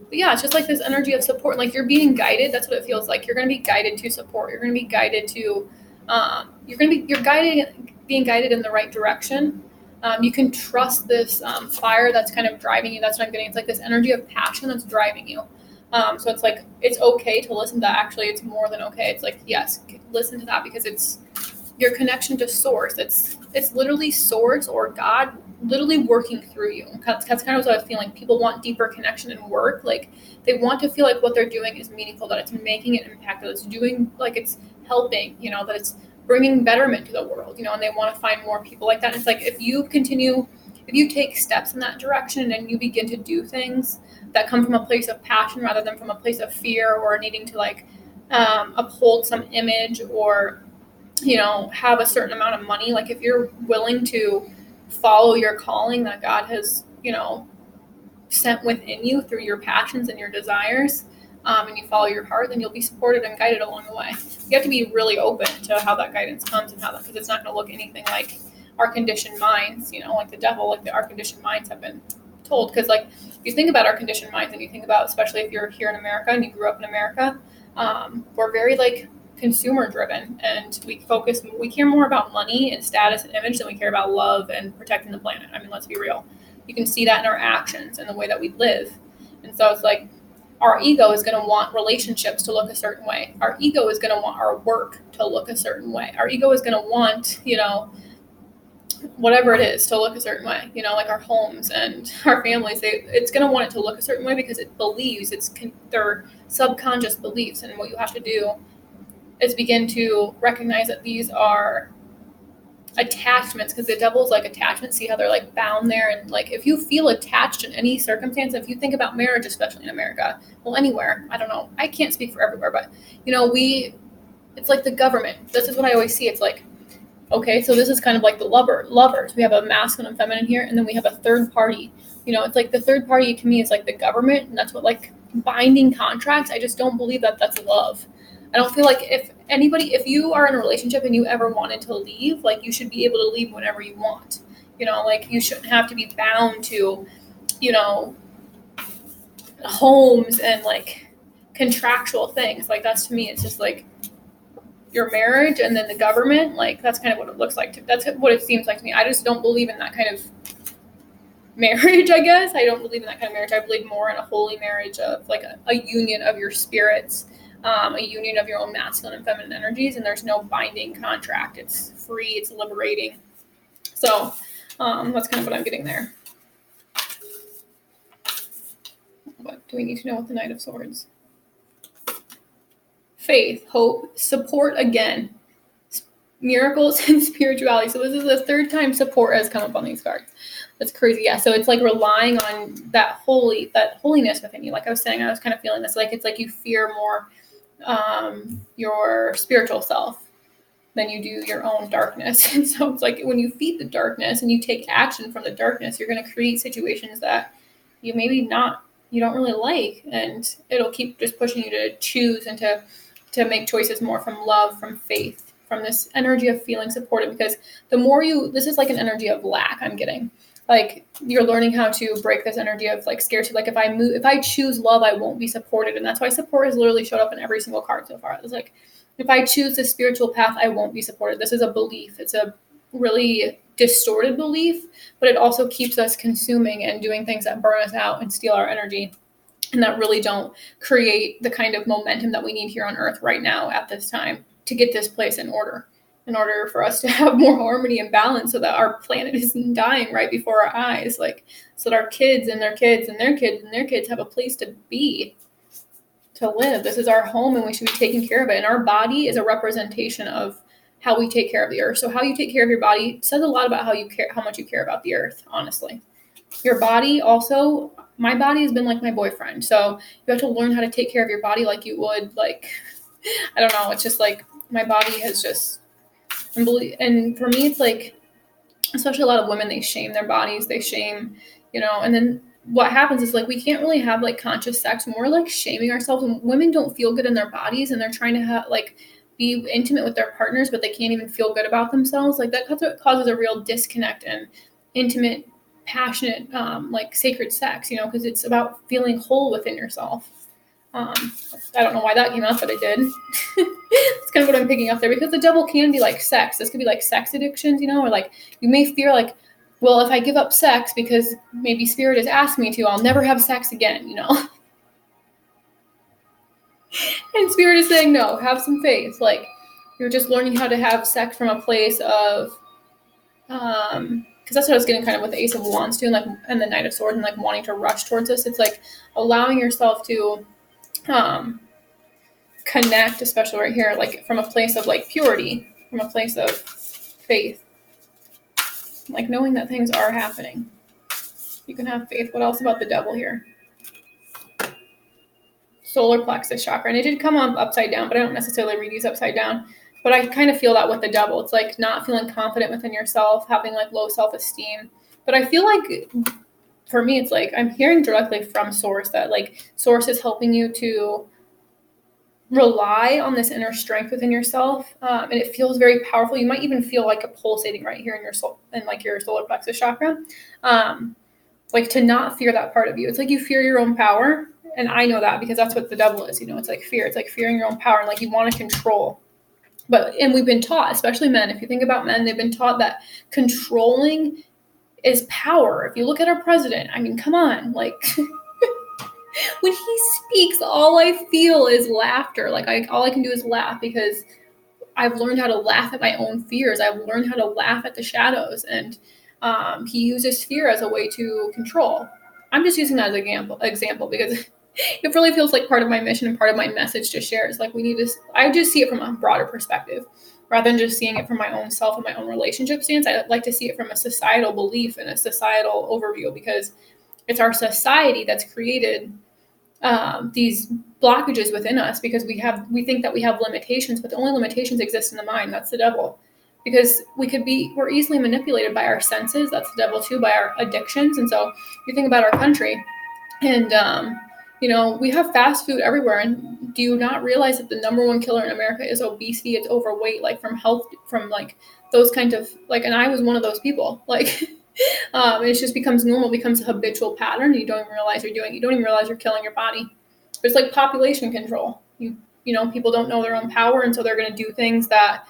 Speaker 1: But yeah, it's just like this energy of support. Like you're being guided. That's what it feels like. You're going to be guided to support. You're going to be guided to, being guided in the right direction. You can trust this fire that's kind of driving you. That's what I'm getting. It's like this energy of passion that's driving you. So it's like, it's okay to listen to that. Actually, it's more than okay. It's like, yes, listen to that, because it's your connection to source. It's literally source or God literally working through you. That's kind of what I was feeling. People want deeper connection and work. Like they want to feel like what they're doing is meaningful, that it's making an impact, that it's doing, like it's helping, that it's bringing betterment to the world, and they want to find more people like that. And it's like, if you take steps in that direction and you begin to do things that come from a place of passion rather than from a place of fear, or needing to like uphold some image, or have a certain amount of money. Like if you're willing to follow your calling that God has, sent within you through your passions and your desires, and you follow your heart, then you'll be supported and guided along the way. You have to be really open to how that guidance comes and how that, because it's not going to look anything like our conditioned minds, like the devil, like our conditioned minds have been told. Because like if you think about our conditioned minds, and you think about, especially if you're here in America and you grew up in America, we're very like consumer driven, and we care more about money and status and image than we care about love and protecting the planet. I mean, let's be real. You can see that in our actions and the way that we live. And so it's like our ego is going to want relationships to look a certain way. Our ego is going to want our work to look a certain way. Our ego is going to want, whatever it is to look a certain way, like our homes and our families, it's going to want it to look a certain way because it believes their subconscious beliefs. And what you have to do is begin to recognize that these are attachments, because the devil's like attachments. See how they're like bound there, and like if you feel attached in any circumstance, if you think about marriage, especially in America, well, anywhere, I don't know, I can't speak for everywhere, but it's like the government. This is what I always see. It's like, okay, so this is kind of like the lovers. We have a masculine and feminine here, and then we have a third party. It's like the third party to me is like the government, and that's what like binding contracts. I just don't believe that that's love. I don't feel like if you are in a relationship and you ever wanted to leave, like you should be able to leave whenever you want. Like you shouldn't have to be bound to, homes and like contractual things. Like that's, to me, it's just like your marriage and then the government. Like that's kind of what it looks like. That's what it seems like to me. I just don't believe in that kind of marriage, I guess. I don't believe in that kind of marriage. I believe more in a holy marriage of like a union of your spirits. A union of your own masculine and feminine energies, and there's no binding contract. It's free, it's liberating. So that's kind of what I'm getting there. What do we need to know with the Knight of Swords? Faith, hope, support again, miracles, and spirituality. So this is the third time support has come up on these cards. That's crazy. Yeah. So it's like relying on that holiness within you. Like I was saying, I was kind of feeling this. Like it's like you fear more your spiritual self than you do your own darkness. And so it's like when you feed the darkness and you take action from the darkness, you're going to create situations that you don't really like, and it'll keep just pushing you to choose and to make choices more from love, from faith, from this energy of feeling supported. Because the more this is like an energy of lack I'm getting. Like you're learning how to break this energy of like scarcity. Like if I choose love, I won't be supported. And that's why support has literally showed up in every single card so far. It's like, if I choose the spiritual path, I won't be supported. This is a belief. It's a really distorted belief, but it also keeps us consuming and doing things that burn us out and steal our energy, and that really don't create the kind of momentum that we need here on Earth right now at this time to get this place in order for us to have more harmony and balance, so that our planet isn't dying right before our eyes, like so that our kids and their kids and their kids and their kids have a place to be, to live. This is our home, and we should be taking care of it. And our body is a representation of how we take care of the earth. So how you take care of your body says a lot about how much you care about the earth, honestly. Your body also, my body has been like my boyfriend. So you have to learn how to take care of your body like you would, like, I don't know. It's just like my body has just, and for me, it's like, especially a lot of women, they shame their bodies, they shame, and then what happens is like, we can't really have like conscious sex when we're like shaming ourselves, and women don't feel good in their bodies, and they're trying to be intimate with their partners, but they can't even feel good about themselves. Like that causes a real disconnect and intimate, passionate, like sacred sex, because it's about feeling whole within yourself. I don't know why that came up, but it did. That's kind of what I'm picking up there, because the devil can be like sex. This could be like sex addictions, or like you may fear like, well, if I give up sex because maybe spirit has asked me to, I'll never have sex again, And spirit is saying, no, have some faith. Like you're just learning how to have sex from a place of, because that's what I was getting kind of with the Ace of Wands too, and the Knight of Swords, and like wanting to rush towards this. It's like allowing yourself to connect, especially right here, like from a place of like purity, from a place of faith, like knowing that things are happening. You can have faith. What else about the devil here? Solar plexus chakra, and it did come up upside down, but I don't necessarily read these upside down. But I kind of feel that with the devil. It's like not feeling confident within yourself, having like low self-esteem. But I feel like for me, it's like I'm hearing directly from Source that like Source is helping you to rely on this inner strength within yourself, and it feels very powerful. You might even feel like a pulsating right here in your soul, in like your solar plexus chakra. Like to not fear that part of you. It's like you fear your own power. And I know that because that's what the devil is, it's like fear. It's like fearing your own power and like you want to control. And we've been taught, especially men, if you think about men, they've been taught that controlling is power. If you look at our president, I mean, come on, like when he speaks, all I feel is laughter. Like all I can do is laugh because I've learned how to laugh at my own fears. I've learned how to laugh at the shadows, and he uses fear as a way to control. I'm just using that as an example because it really feels like part of my mission and part of my message to share is like we need to. I just see it from a broader perspective rather than just seeing it from my own self and my own relationship stance. I like to see it from a societal belief and a societal overview because it's our society that's created these blockages within us because we think that we have limitations, but the only limitations exist in the mind. That's the devil. Because we're easily manipulated by our senses. That's the devil too, by our addictions. And so you think about our country and, we have fast food everywhere. And do you not realize that the number one killer in America is obesity? It's overweight, like from health, from like those kinds of like, and I was one of those people, like, it just becomes normal, becomes a habitual pattern. You don't even realize you're doing it. You don't even realize you're killing your body. It's like population control. People don't know their own power. And so they're going to do things that,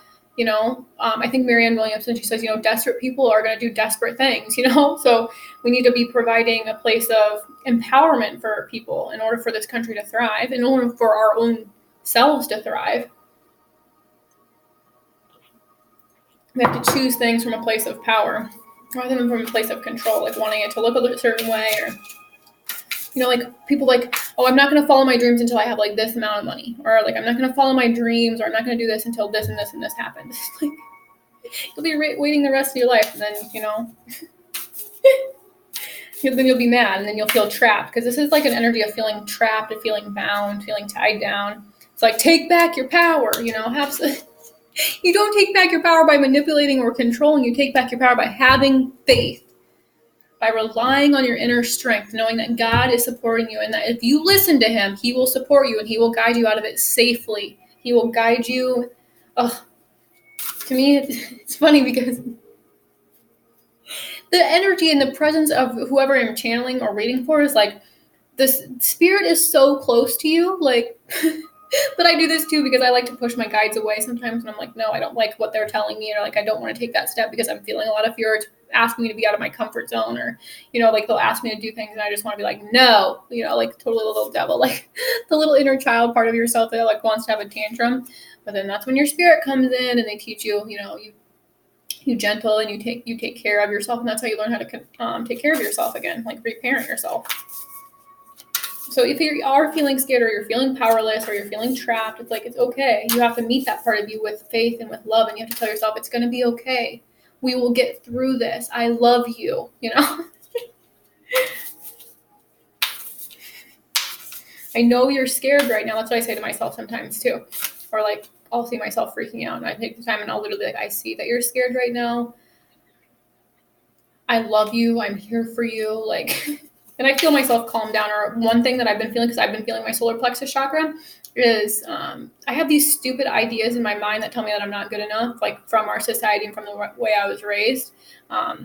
Speaker 1: I think Marianne Williamson, she says, desperate people are going to do desperate things, so we need to be providing a place of empowerment for people in order for this country to thrive, in order for our own selves to thrive. We have to choose things from a place of power rather than from a place of control, like wanting it to look a certain way or, like people like, oh, I'm not going to follow my dreams until I have like this amount of money, or like, I'm not going to follow my dreams, or I'm not going to do this until this and this and this happens. Like, you'll be waiting the rest of your life, and then, then you'll be mad, and then you'll feel trapped, because this is like an energy of feeling trapped, of feeling bound, feeling tied down. It's like, take back your power, you don't take back your power by manipulating or controlling. You take back your power by having faith, by relying on your inner strength, knowing that God is supporting you and that if you listen to him, he will support you and he will guide you out of it safely. He will guide you. Oh, to me, it's funny because the energy and the presence of whoever I'm channeling or reading for is like, this spirit is so close to you, like, but I do this too because I like to push my guides away sometimes, and I'm like, no, I don't like what they're telling me, or like I don't want to take that step because I'm feeling a lot of fear. It's asking me to be out of my comfort zone, or like they'll ask me to do things and I just want to be like, no, like totally a little devil, like the little inner child part of yourself that like wants to have a tantrum. But then that's when your spirit comes in and they teach you, you gentle and you take care of yourself, and that's how you learn how to take care of yourself again, like reparent yourself. So if you are feeling scared, or you're feeling powerless, or you're feeling trapped, it's like, it's okay. You have to meet that part of you with faith and with love, and you have to tell yourself, it's going to be okay. We will get through this. I love you, I know you're scared right now. That's what I say to myself sometimes too. Or like, I'll see myself freaking out and I take the time and I'll literally like, I see that you're scared right now. I love you. I'm here for you. Like, and I feel myself calm down. Or one thing that I've been feeling, because I've been feeling my solar plexus chakra, is I have these stupid ideas in my mind that tell me that I'm not good enough, like from our society and from the way I was raised. I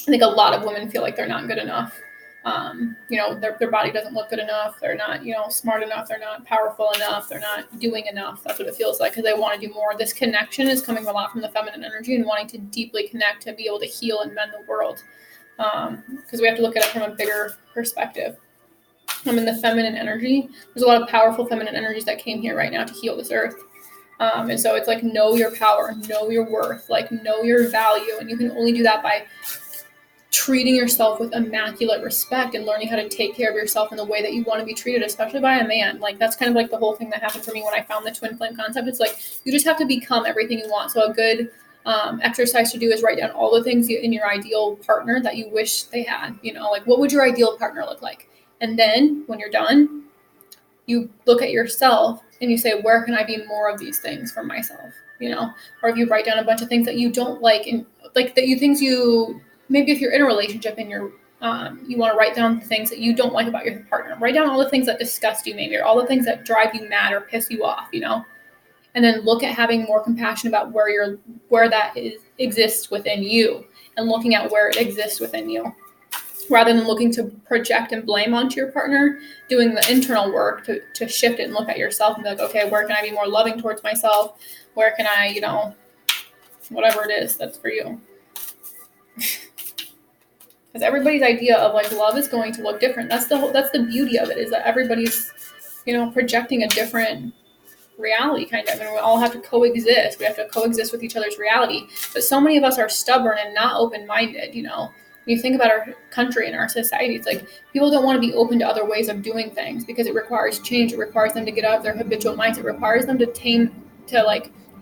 Speaker 1: think a lot of women feel like they're not good enough. Their body doesn't look good enough. They're not, smart enough. They're not powerful enough. They're not doing enough. That's what it feels like, because they want to do more. This connection is coming a lot from the feminine energy and wanting to deeply connect to be able to heal and mend the world. Because we have to look at it from a bigger perspective. In the feminine energy, there's a lot of powerful feminine energies that came here right now to heal this earth. And so it's like, know your power, know your worth, like know your value. And you can only do that by treating yourself with immaculate respect and learning how to take care of yourself in the way that you want to be treated, especially by a man. Like, that's kind of like the whole thing that happened for me when I found the twin flame concept. It's like, you just have to become everything you want. So a good exercise to do is write down all the things in your ideal partner that you wish they had, like what would your ideal partner look like? And then when you're done, you look at yourself and you say, where can I be more of these things for myself? Or if you write down a bunch of things that you don't like, and like that you things you, maybe if you're in a relationship and you're You want to write down the things that you don't like about your partner. Write down all the things that disgust you, maybe, or all the things that drive you mad or piss you off, and then look at having more compassion about where that exists within you, and looking at where it exists within you, rather than looking to project and blame onto your partner. Doing the internal work to shift it and look at yourself and be like, okay, where can I be more loving towards myself? Where can I, whatever it is that's for you. Because everybody's idea of like love is going to look different. That's the beauty of it, is that everybody's, projecting a different reality, kind of, and we all have to coexist. We have to coexist with each other's reality. But so many of us are stubborn and not open-minded. When you think about our country and our society, it's like people don't want to be open to other ways of doing things because it requires change. It requires them to get out of their habitual mindset. It requires them to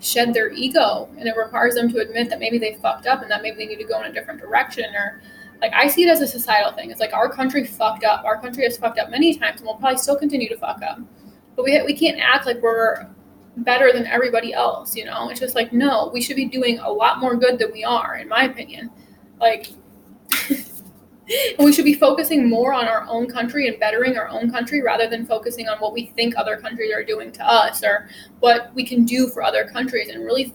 Speaker 1: shed their ego, and it requires them to admit that maybe they fucked up and that maybe they need to go in a different direction. Or like, I see it as a societal thing. It's like our country fucked up. Our country has fucked up many times and will probably still continue to fuck up. But we can't act like we're better than everybody else, It's just like, no, we should be doing a lot more good than we are, in my opinion. Like, and we should be focusing more on our own country and bettering our own country rather than focusing on what we think other countries are doing to us or what we can do for other countries, and really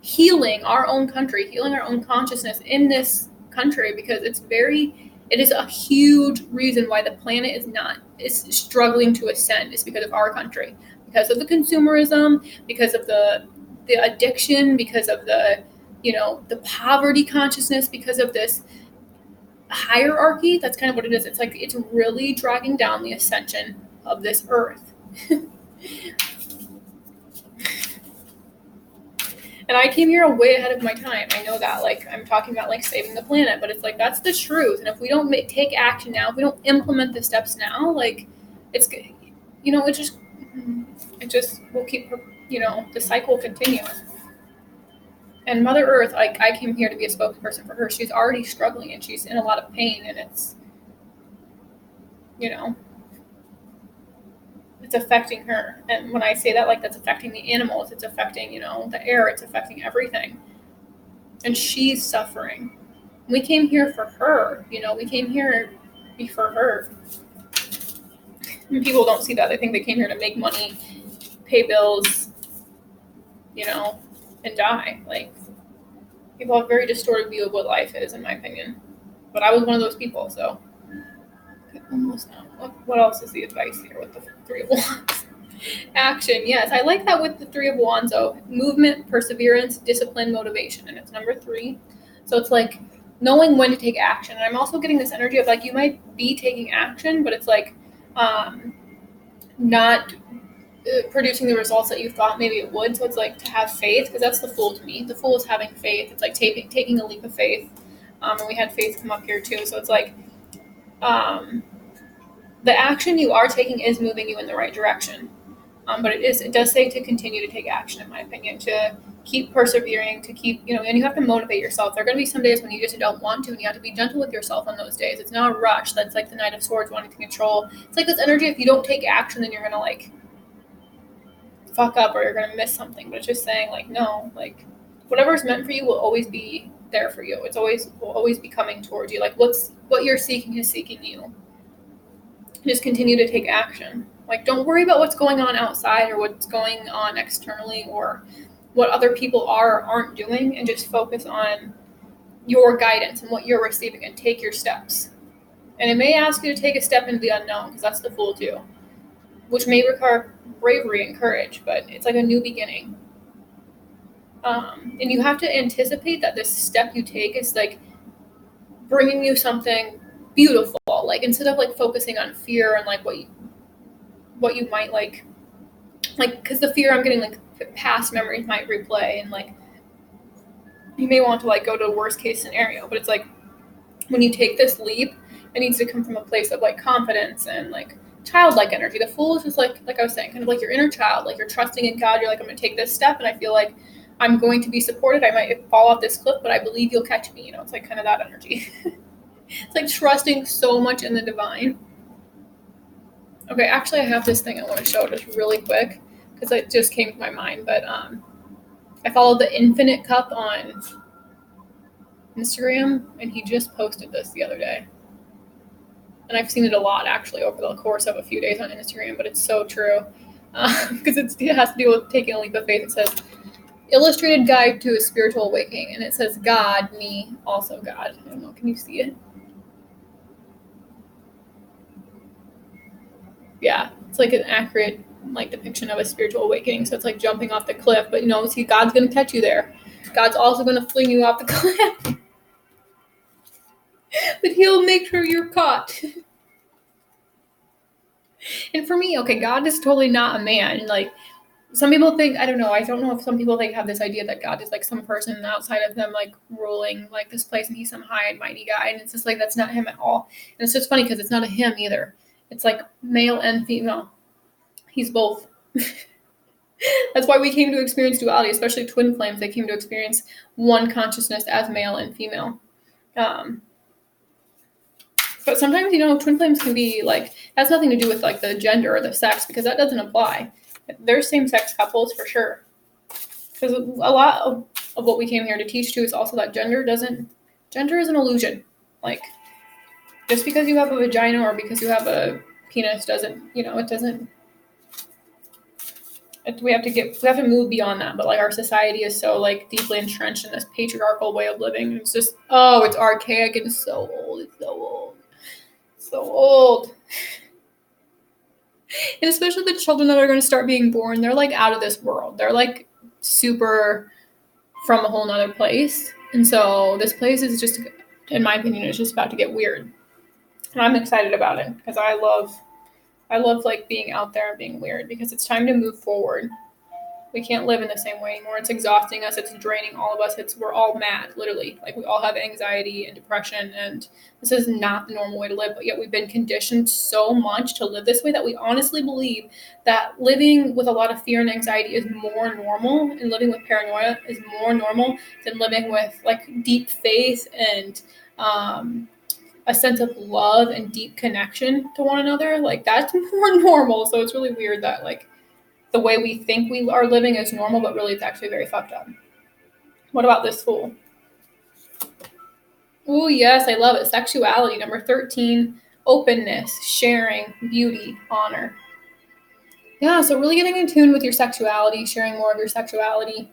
Speaker 1: healing our own country, healing our own consciousness in this country, because it is a huge reason why the planet is struggling to ascend. Is because of our country, because of the consumerism, because of the addiction, because of the poverty consciousness, because of this hierarchy. That's kind of what it is. It's like it's really dragging down the ascension of this earth. And I came here way ahead of my time. I know that. Like, I'm talking about like saving the planet, but it's like that's the truth. And if we don't take action now, if we don't implement the steps now, like it's it just will keep the cycle continuing. And Mother Earth, like, I came here to be a spokesperson for her. She's already struggling and she's in a lot of pain, and it's it's affecting her. And when I say that, like, that's affecting the animals, it's affecting, the air, it's affecting everything. And she's suffering. We came here for her, we came here for her. And people don't see that. They think they came here to make money, pay bills, and die. Like, people have a very distorted view of what life is, in my opinion. But I was one of those people, so. Almost not. What else is the advice here with the Three of Wands? Action, yes. I like that with the Three of Wands, though. Movement, perseverance, discipline, motivation. And it's number 3. So it's like knowing when to take action. And I'm also getting this energy of like you might be taking action, but it's like not producing the results that you thought maybe it would. So it's like to have faith, because that's the Fool to me. The Fool is having faith. It's like taking a leap of faith. And we had faith come up here too. So it's like the action you are taking is moving you in the right direction. But it does say to continue to take action, in my opinion, to keep persevering, to keep, and you have to motivate yourself. There are going to be some days when you just don't want to, and you have to be gentle with yourself on those days. It's not a rush. That's like the Knight of Swords wanting to control. It's like this energy, if you don't take action, then you're going to like fuck up or you're going to miss something. But it's just saying like, no, like whatever's meant for you will always be there for you. Will always be coming towards you. Like what you're seeking is seeking you. Just continue to take action. Like, don't worry about what's going on outside or what's going on externally or what other people are or aren't doing, and just focus on your guidance and what you're receiving and take your steps. And it may ask you to take a step into the unknown, because that's the Fool too, which may require bravery and courage, but it's like a new beginning. And you have to anticipate that this step you take is like bringing you something beautiful. Like, instead of like focusing on fear and like what you might like because the fear, I'm getting like past memories might replay, and like you may want to like go to a worst case scenario. But it's like when you take this leap, it needs to come from a place of like confidence and like childlike energy. The Fool is just like I was saying, kind of like your inner child. Like, you're trusting in God. You're like, I'm going to take this step, and I feel like I'm going to be supported. I might fall off this cliff, but I believe you'll catch me. It's like kind of that energy. It's like trusting so much in the divine. Okay, actually, I have this thing I want to show just really quick, because it just came to my mind. But I followed the Infinite Cup on Instagram, and he just posted this the other day. And I've seen it a lot actually over the course of a few days on Instagram, but it's so true. Because it has to do with taking a leap of faith. It says, illustrated guide to a spiritual awakening, and it says God, me, also God. I don't know, can you see it? Yeah, it's like an accurate like depiction of a spiritual awakening. So it's like jumping off the cliff, but see, God's gonna catch you there. God's also gonna fling you off the cliff. But he'll make sure you're caught. And for me, okay, God is totally not a man. Like, some people think, I don't know if some people have this idea that God is like some person outside of them, like ruling like this place, and he's some high and mighty guy, and it's just like that's not him at all. And it's just funny because it's not a him either. It's like male and female. He's both. That's why we came to experience duality, especially twin flames. They came to experience one consciousness as male and female. But sometimes, twin flames can be like, has nothing to do with like the gender or the sex, because that doesn't apply. There's same-sex couples for sure. Because a lot of what we came here to teach too is also that gender is an illusion. Like, just because you have a vagina or because you have a penis doesn't, it doesn't. We have to move beyond that. But like, our society is so like deeply entrenched in this patriarchal way of living. It's just, it's archaic and so old. It's so old. So old. And especially the children that are going to start being born, they're like out of this world. They're like super from a whole nother place. And so this place is just, in my opinion, it's just about to get weird. And I'm excited about it because I love like being out there and being weird, because it's time to move forward. We can't live in the same way anymore. It's exhausting us. It's draining all of us. We're all mad, literally. Like, we all have anxiety and depression, and this is not the normal way to live. But yet we've been conditioned so much to live this way that we honestly believe that living with a lot of fear and anxiety is more normal, and living with paranoia is more normal than living with like deep faith and a sense of love and deep connection to one another. Like, that's more normal. So it's really weird that like the way we think we are living is normal, but really it's actually very fucked up. What about this fool? Oh, yes, I love it. Sexuality, number 13, openness, sharing, beauty, honor. Yeah, so really getting in tune with your sexuality, sharing more of your sexuality,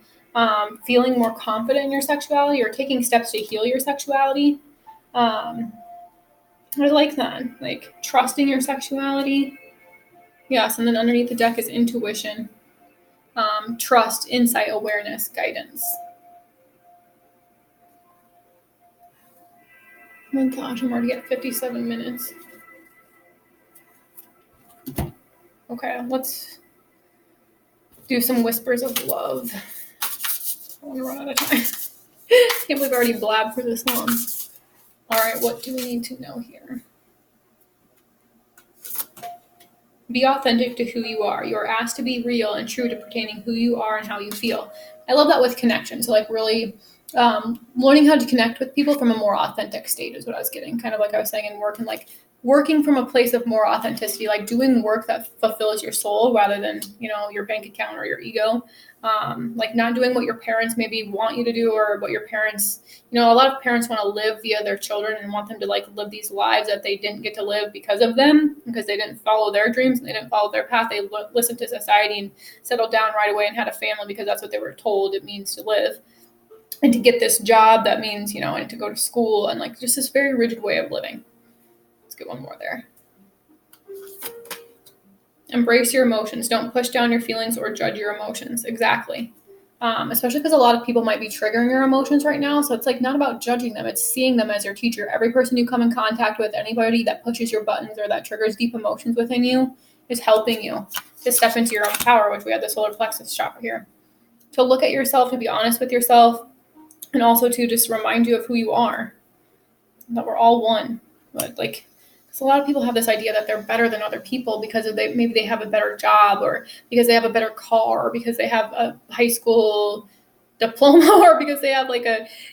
Speaker 1: feeling more confident in your sexuality, or taking steps to heal your sexuality. I like that. Like, trusting your sexuality. Yes, and then underneath the deck is intuition. Trust, insight, awareness, guidance. Oh my gosh, I'm already at 57 minutes. Okay, let's do some whispers of love. I want to run out of time. I can't believe I already blabbed for this long. All right, what do we need to know here? Be authentic to who you are. You are asked to be real and true to pertaining who you are and how you feel. I love that with connection. So like really learning how to connect with people from a more authentic state is what I was getting. Kind of like I was saying in work, and like working from a place of more authenticity, like doing work that fulfills your soul rather than, your bank account or your ego. Like not doing what your parents maybe want you to do, or what your parents, a lot of parents want to live via their children and want them to like live these lives that they didn't get to live because of them, because they didn't follow their dreams and they didn't follow their path. They listened to society and settled down right away and had a family because that's what they were told it means to live. And to get this job, that means, and to go to school, and like just this very rigid way of living. Let's get one more there. Embrace your emotions. Don't push down your feelings or judge your emotions. Exactly. Especially because a lot of people might be triggering your emotions right now. So it's like not about judging them. It's seeing them as your teacher. Every person you come in contact with, anybody that pushes your buttons or that triggers deep emotions within you, is helping you to step into your own power, which we have the solar plexus chakra here. To look at yourself, to be honest with yourself, and also to just remind you of who you are, that we're all one. But like, so a lot of people have this idea that they're better than other people because maybe they have a better job, or because they have a better car, or because they have a high school diploma, or because they have like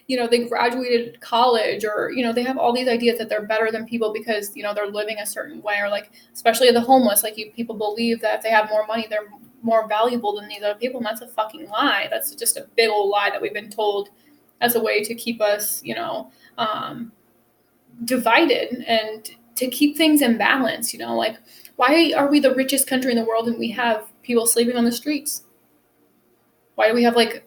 Speaker 1: they graduated college, or, they have all these ideas that they're better than people because, they're living a certain way, or like, especially the homeless, like people believe that if they have more money, they're more valuable than these other people. And that's a fucking lie. That's just a big old lie that we've been told as a way to keep us, divided and to keep things in balance. Like, why are we the richest country in the world and we have people sleeping on the streets? Why do we have like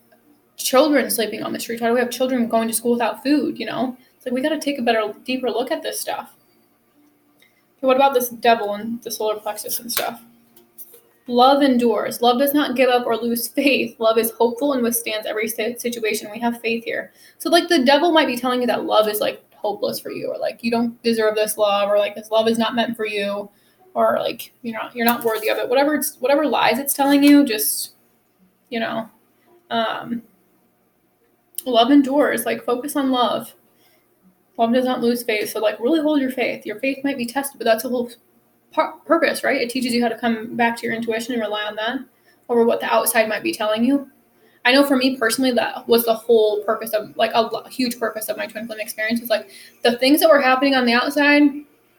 Speaker 1: children sleeping on the streets? Why do we have children going to school without food? It's like we got to take a better, deeper look at this stuff. So what about this devil and the solar plexus and stuff? Love endures. Love does not give up or lose faith. Love is hopeful and withstands every situation. We have faith here. So like the devil might be telling you that love is like hopeless for you, or like you don't deserve this love, or like this love is not meant for you, or like you're not worthy of it. Whatever lies it's telling you, just um, love endures. Like focus on love. Love does not lose faith. So like really hold your faith. Your faith might be tested, but that's the whole purpose, right? It teaches you how to come back to your intuition and rely on that over what the outside might be telling you. I know for me personally, that was the whole purpose of like a huge purpose of my twin flame experience, was like the things that were happening on the outside.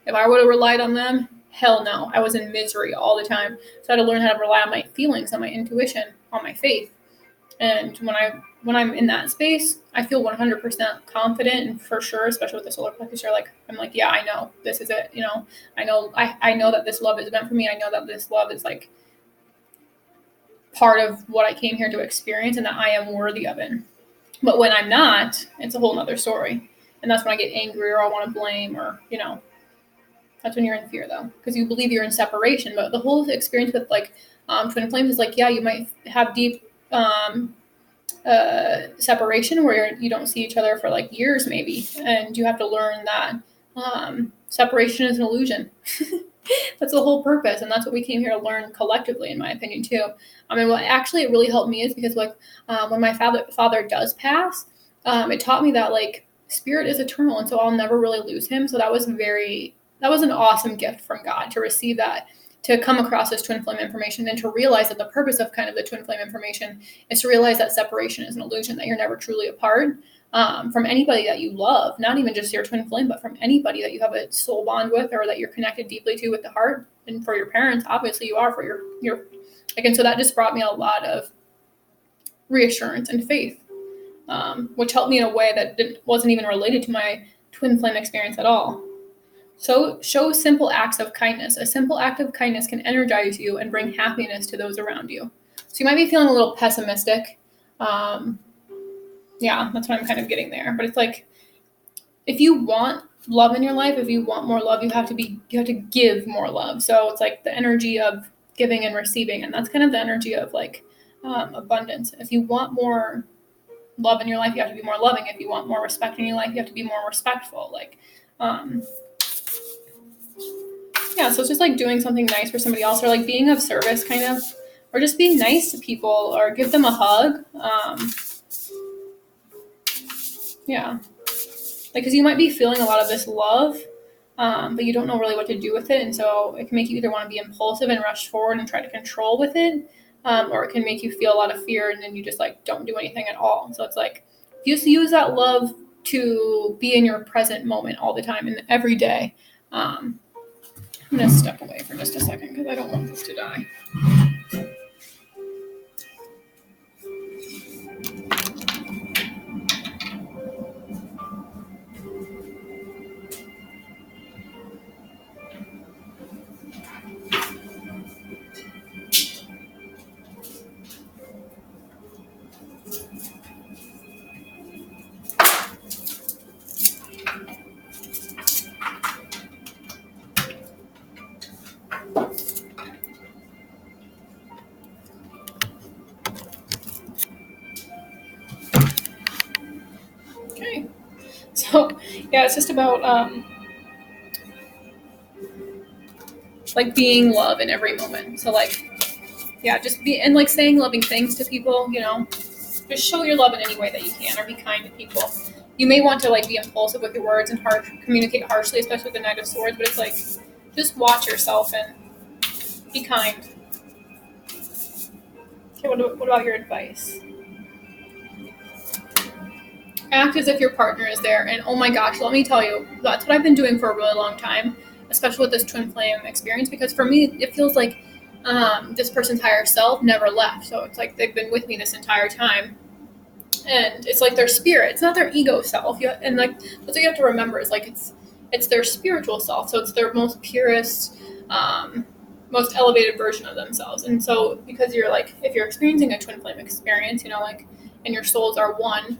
Speaker 1: If I would have relied on them, hell no, I was in misery all the time. So I had to learn how to rely on my feelings, on my intuition, on my faith. And when I'm in that space, I feel 100% confident, and for sure, especially with the solar plexus, I'm like, yeah, I know this is it. I know that this love is meant for me. I know that this love is like part of what I came here to experience, and that I am worthy of it. But when I'm not, it's a whole nother story. And that's when I get angry, or I want to blame, or that's when you're in fear, though, because you believe you're in separation. But the whole experience with like twin flames is like, yeah, you might have deep separation where you don't see each other for like years maybe, and you have to learn that separation is an illusion. That's the whole purpose, and that's what we came here to learn collectively, in my opinion, too. I mean, what actually it really helped me is because like when my father does pass, it taught me that like spirit is eternal, and so I'll never really lose him. So that was an awesome gift from God to receive that, to come across this twin flame information, and to realize that the purpose of kind of the twin flame information is to realize that separation is an illusion, that you're never truly apart from anybody that you love, not even just your twin flame, but from anybody that you have a soul bond with, or that you're connected deeply to with the heart. And for your parents, obviously you are, for your again. So that just brought me a lot of reassurance and faith, which helped me in a way that wasn't even related to my twin flame experience at all. So show simple acts of kindness. A simple act of kindness can energize you and bring happiness to those around you. So you might be feeling a little pessimistic. Yeah, that's what I'm kind of getting there. But it's like, if you want love in your life, if you want more love, you have to give more love. So it's like the energy of giving and receiving, and that's kind of the energy of like abundance. If you want more love in your life, you have to be more loving. If you want more respect in your life, you have to be more respectful. Like, yeah, so it's just like doing something nice for somebody else, or like being of service, kind of, or just being nice to people, or give them a hug. Yeah, like, because you might be feeling a lot of this love, but you don't know really what to do with it, and so it can make you either want to be impulsive and rush forward and try to control with it, or it can make you feel a lot of fear, and then you just like don't do anything at all. So it's like, just use that love to be in your present moment all the time and every day. I'm going to step away for just a second because I don't want this to die. Okay. So, yeah, it's just about like being love in every moment. So like, yeah, just be, and like saying loving things to people, just show your love in any way that you can, or be kind to people. You may want to like be impulsive with your words and communicate harshly, especially with the Knight of Swords, but it's like, just watch yourself and be kind. Okay, what about your advice? Act as if your partner is there. And oh my gosh, let me tell you, that's what I've been doing for a really long time, especially with this twin flame experience, because for me, it feels like this person's higher self never left. So it's like they've been with me this entire time. and it's like their spirit. It's not their ego self. And like that's what you have to remember is like it's their spiritual self. So it's their most purest, most elevated version of themselves. And so because you're like if you're experiencing a twin flame experience, like and your souls are one,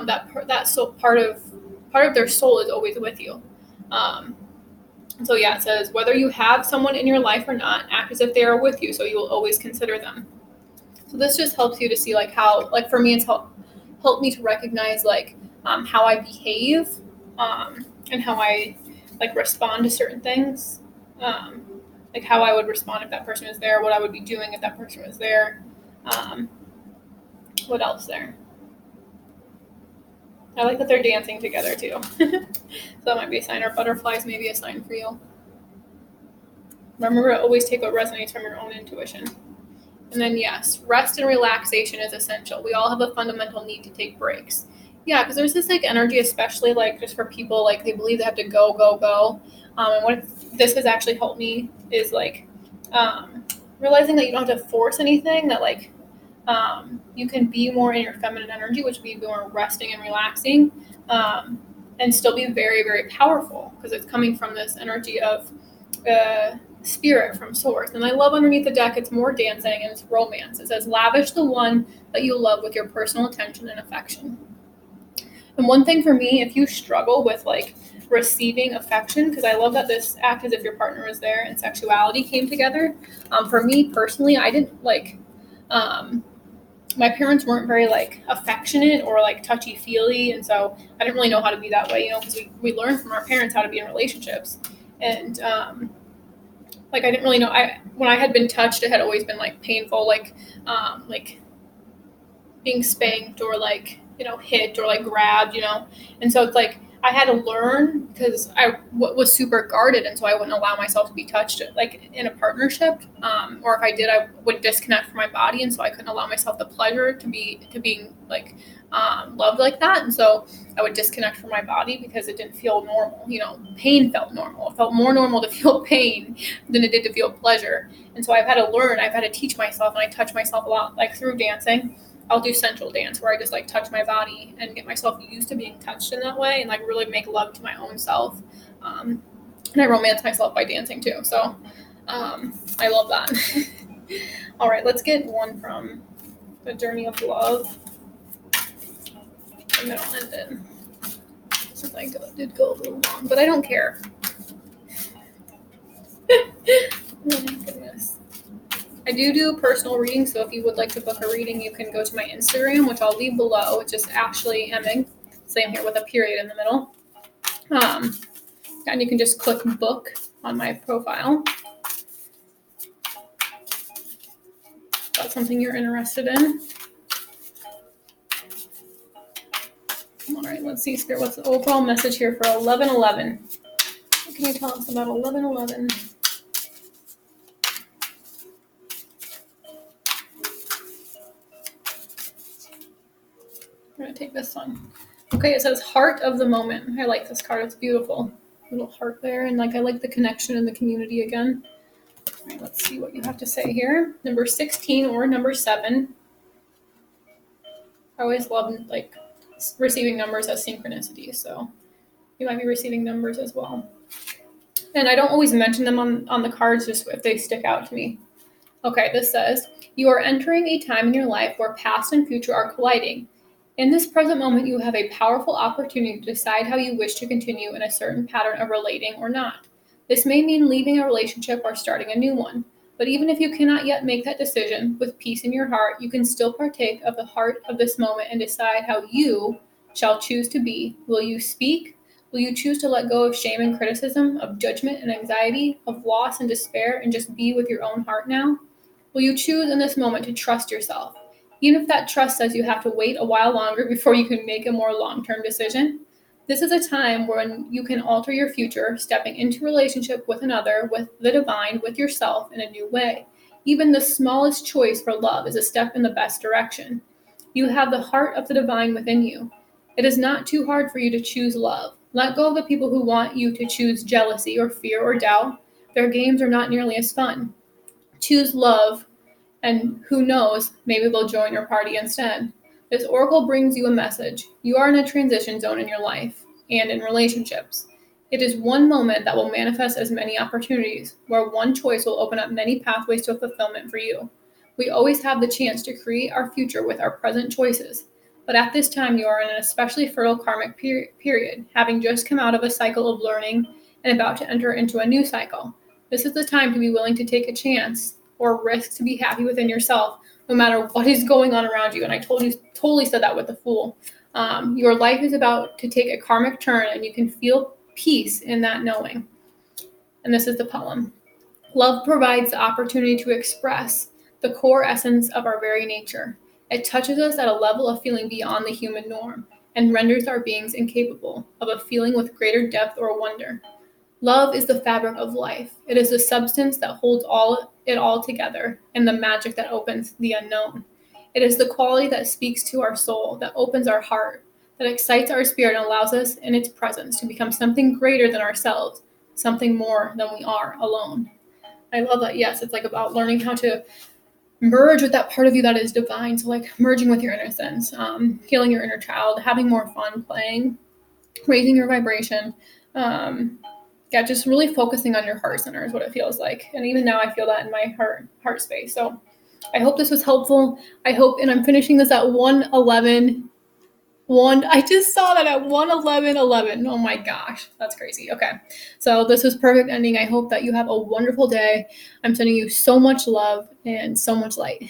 Speaker 1: that so part of their soul is always with you. So yeah, it says whether you have someone in your life or not, act as if they are with you, so you will always consider them. So this just helps you to see like how, like for me, it's helped me to recognize like how I behave and how I like respond to certain things, like how I would respond if that person was there, what I would be doing if that person was there. What else there? I like that they're dancing together too. So that might be a sign, or butterflies may be a sign for you. Remember to always take what resonates from your own intuition. And then yes, rest and relaxation is essential. We all have a fundamental need to take breaks. Yeah, because there's this like energy, especially like just for people like they believe they have to go, go, go. And what this has actually helped me is like realizing that you don't have to force anything, that like you can be more in your feminine energy, which would be more resting and relaxing, and still be very, very powerful because it's coming from this energy of spirit from source. And I love underneath the deck, it's more dancing and it's romance. It says, lavish the one that you love with your personal attention and affection. And one thing for me, if you struggle with like receiving affection, because I love that this act as if your partner was there and sexuality came together. For me personally, I didn't like, my parents weren't very like affectionate or like touchy-feely, and so I didn't really know how to be that way, because we learned from our parents how to be in relationships. And like I didn't really know, when I had been touched, it had always been like painful, like being spanked or like hit or like grabbed, and so it's like I had to learn, because I was super guarded, and so I wouldn't allow myself to be touched like in a partnership, or if I did, I would disconnect from my body, and so I couldn't allow myself the pleasure to being like loved like that, and so I would disconnect from my body because it didn't feel normal. Pain felt normal. It felt more normal to feel pain than it did to feel pleasure, and so I've had to learn. I've had to teach myself, and I touch myself a lot, like through dancing. I'll do sensual dance where I just like touch my body and get myself used to being touched in that way, and like really make love to my own self. And I romance myself by dancing too. So I love that. All right, let's get one from the Journey of Love. And then I'll end it. Since I did go a little long, but I don't care. Oh my goodness. I do personal readings, so if you would like to book a reading, you can go to my Instagram, which I'll leave below. It's just Ashley Emming, same here with a period in the middle. And you can just click book on my profile. If that's something you're interested in. All right, let's see, Spirit, what's the overall message here for 11/11? What can you tell us about 11/11? I'm going to take this one. Okay, it says heart of the moment. I like this card. It's beautiful. Little heart there. And like I like the connection in the community again. All right, let's see what you have to say here. Number 16 or number 7. I always love like receiving numbers as synchronicity. So you might be receiving numbers as well. And I don't always mention them on the cards, just if they stick out to me. Okay, this says, you are entering a time in your life where past and future are colliding. In this present moment, you have a powerful opportunity to decide how you wish to continue in a certain pattern of relating or not. This may mean leaving a relationship or starting a new one. But even if you cannot yet make that decision, with peace in your heart, you can still partake of the heart of this moment and decide how you shall choose to be. Will you speak? Will you choose to let go of shame and criticism, of judgment and anxiety, of loss and despair, and just be with your own heart now? Will you choose in this moment to trust yourself? Even if that trust says you have to wait a while longer before you can make a more long-term decision. This is a time when you can alter your future, stepping into relationship with another, with the divine, with yourself in a new way. Even the smallest choice for love is a step in the best direction. You have the heart of the divine within you. It is not too hard for you to choose love. Let go of the people who want you to choose jealousy or fear or doubt. Their games are not nearly as fun. Choose love, and who knows, maybe they'll join your party instead. This oracle brings you a message. You are in a transition zone in your life and in relationships. It is one moment that will manifest as many opportunities, where one choice will open up many pathways to fulfillment for you. We always have the chance to create our future with our present choices. But at this time, you are in an especially fertile karmic period, having just come out of a cycle of learning and about to enter into a new cycle. This is the time to be willing to take a chance or risk to be happy within yourself, no matter what is going on around you. And I totally said that with the Fool. Your life is about to take a karmic turn, and you can feel peace in that knowing. And this is the poem. Love provides the opportunity to express the core essence of our very nature. It touches us at a level of feeling beyond the human norm and renders our beings incapable of a feeling with greater depth or wonder. Love is the fabric of life. It is the substance that holds it all together, and the magic that opens the unknown. It is the quality that speaks to our soul, that opens our heart, that excites our spirit and allows us in its presence to become something greater than ourselves, something more than we are alone. I love that. Yes, it's like about learning how to merge with that part of you that is divine. So like merging with your innocence, healing your inner child, having more fun playing, raising your vibration. Yeah, just really focusing on your heart center is what it feels like. And even now I feel that in my heart space. So I hope this was helpful. I hope, and I'm finishing this at 1:11. I just saw that at 1:11:11. Oh my gosh, that's crazy. Okay, so this was perfect ending. I hope that you have a wonderful day. I'm sending you so much love and so much light.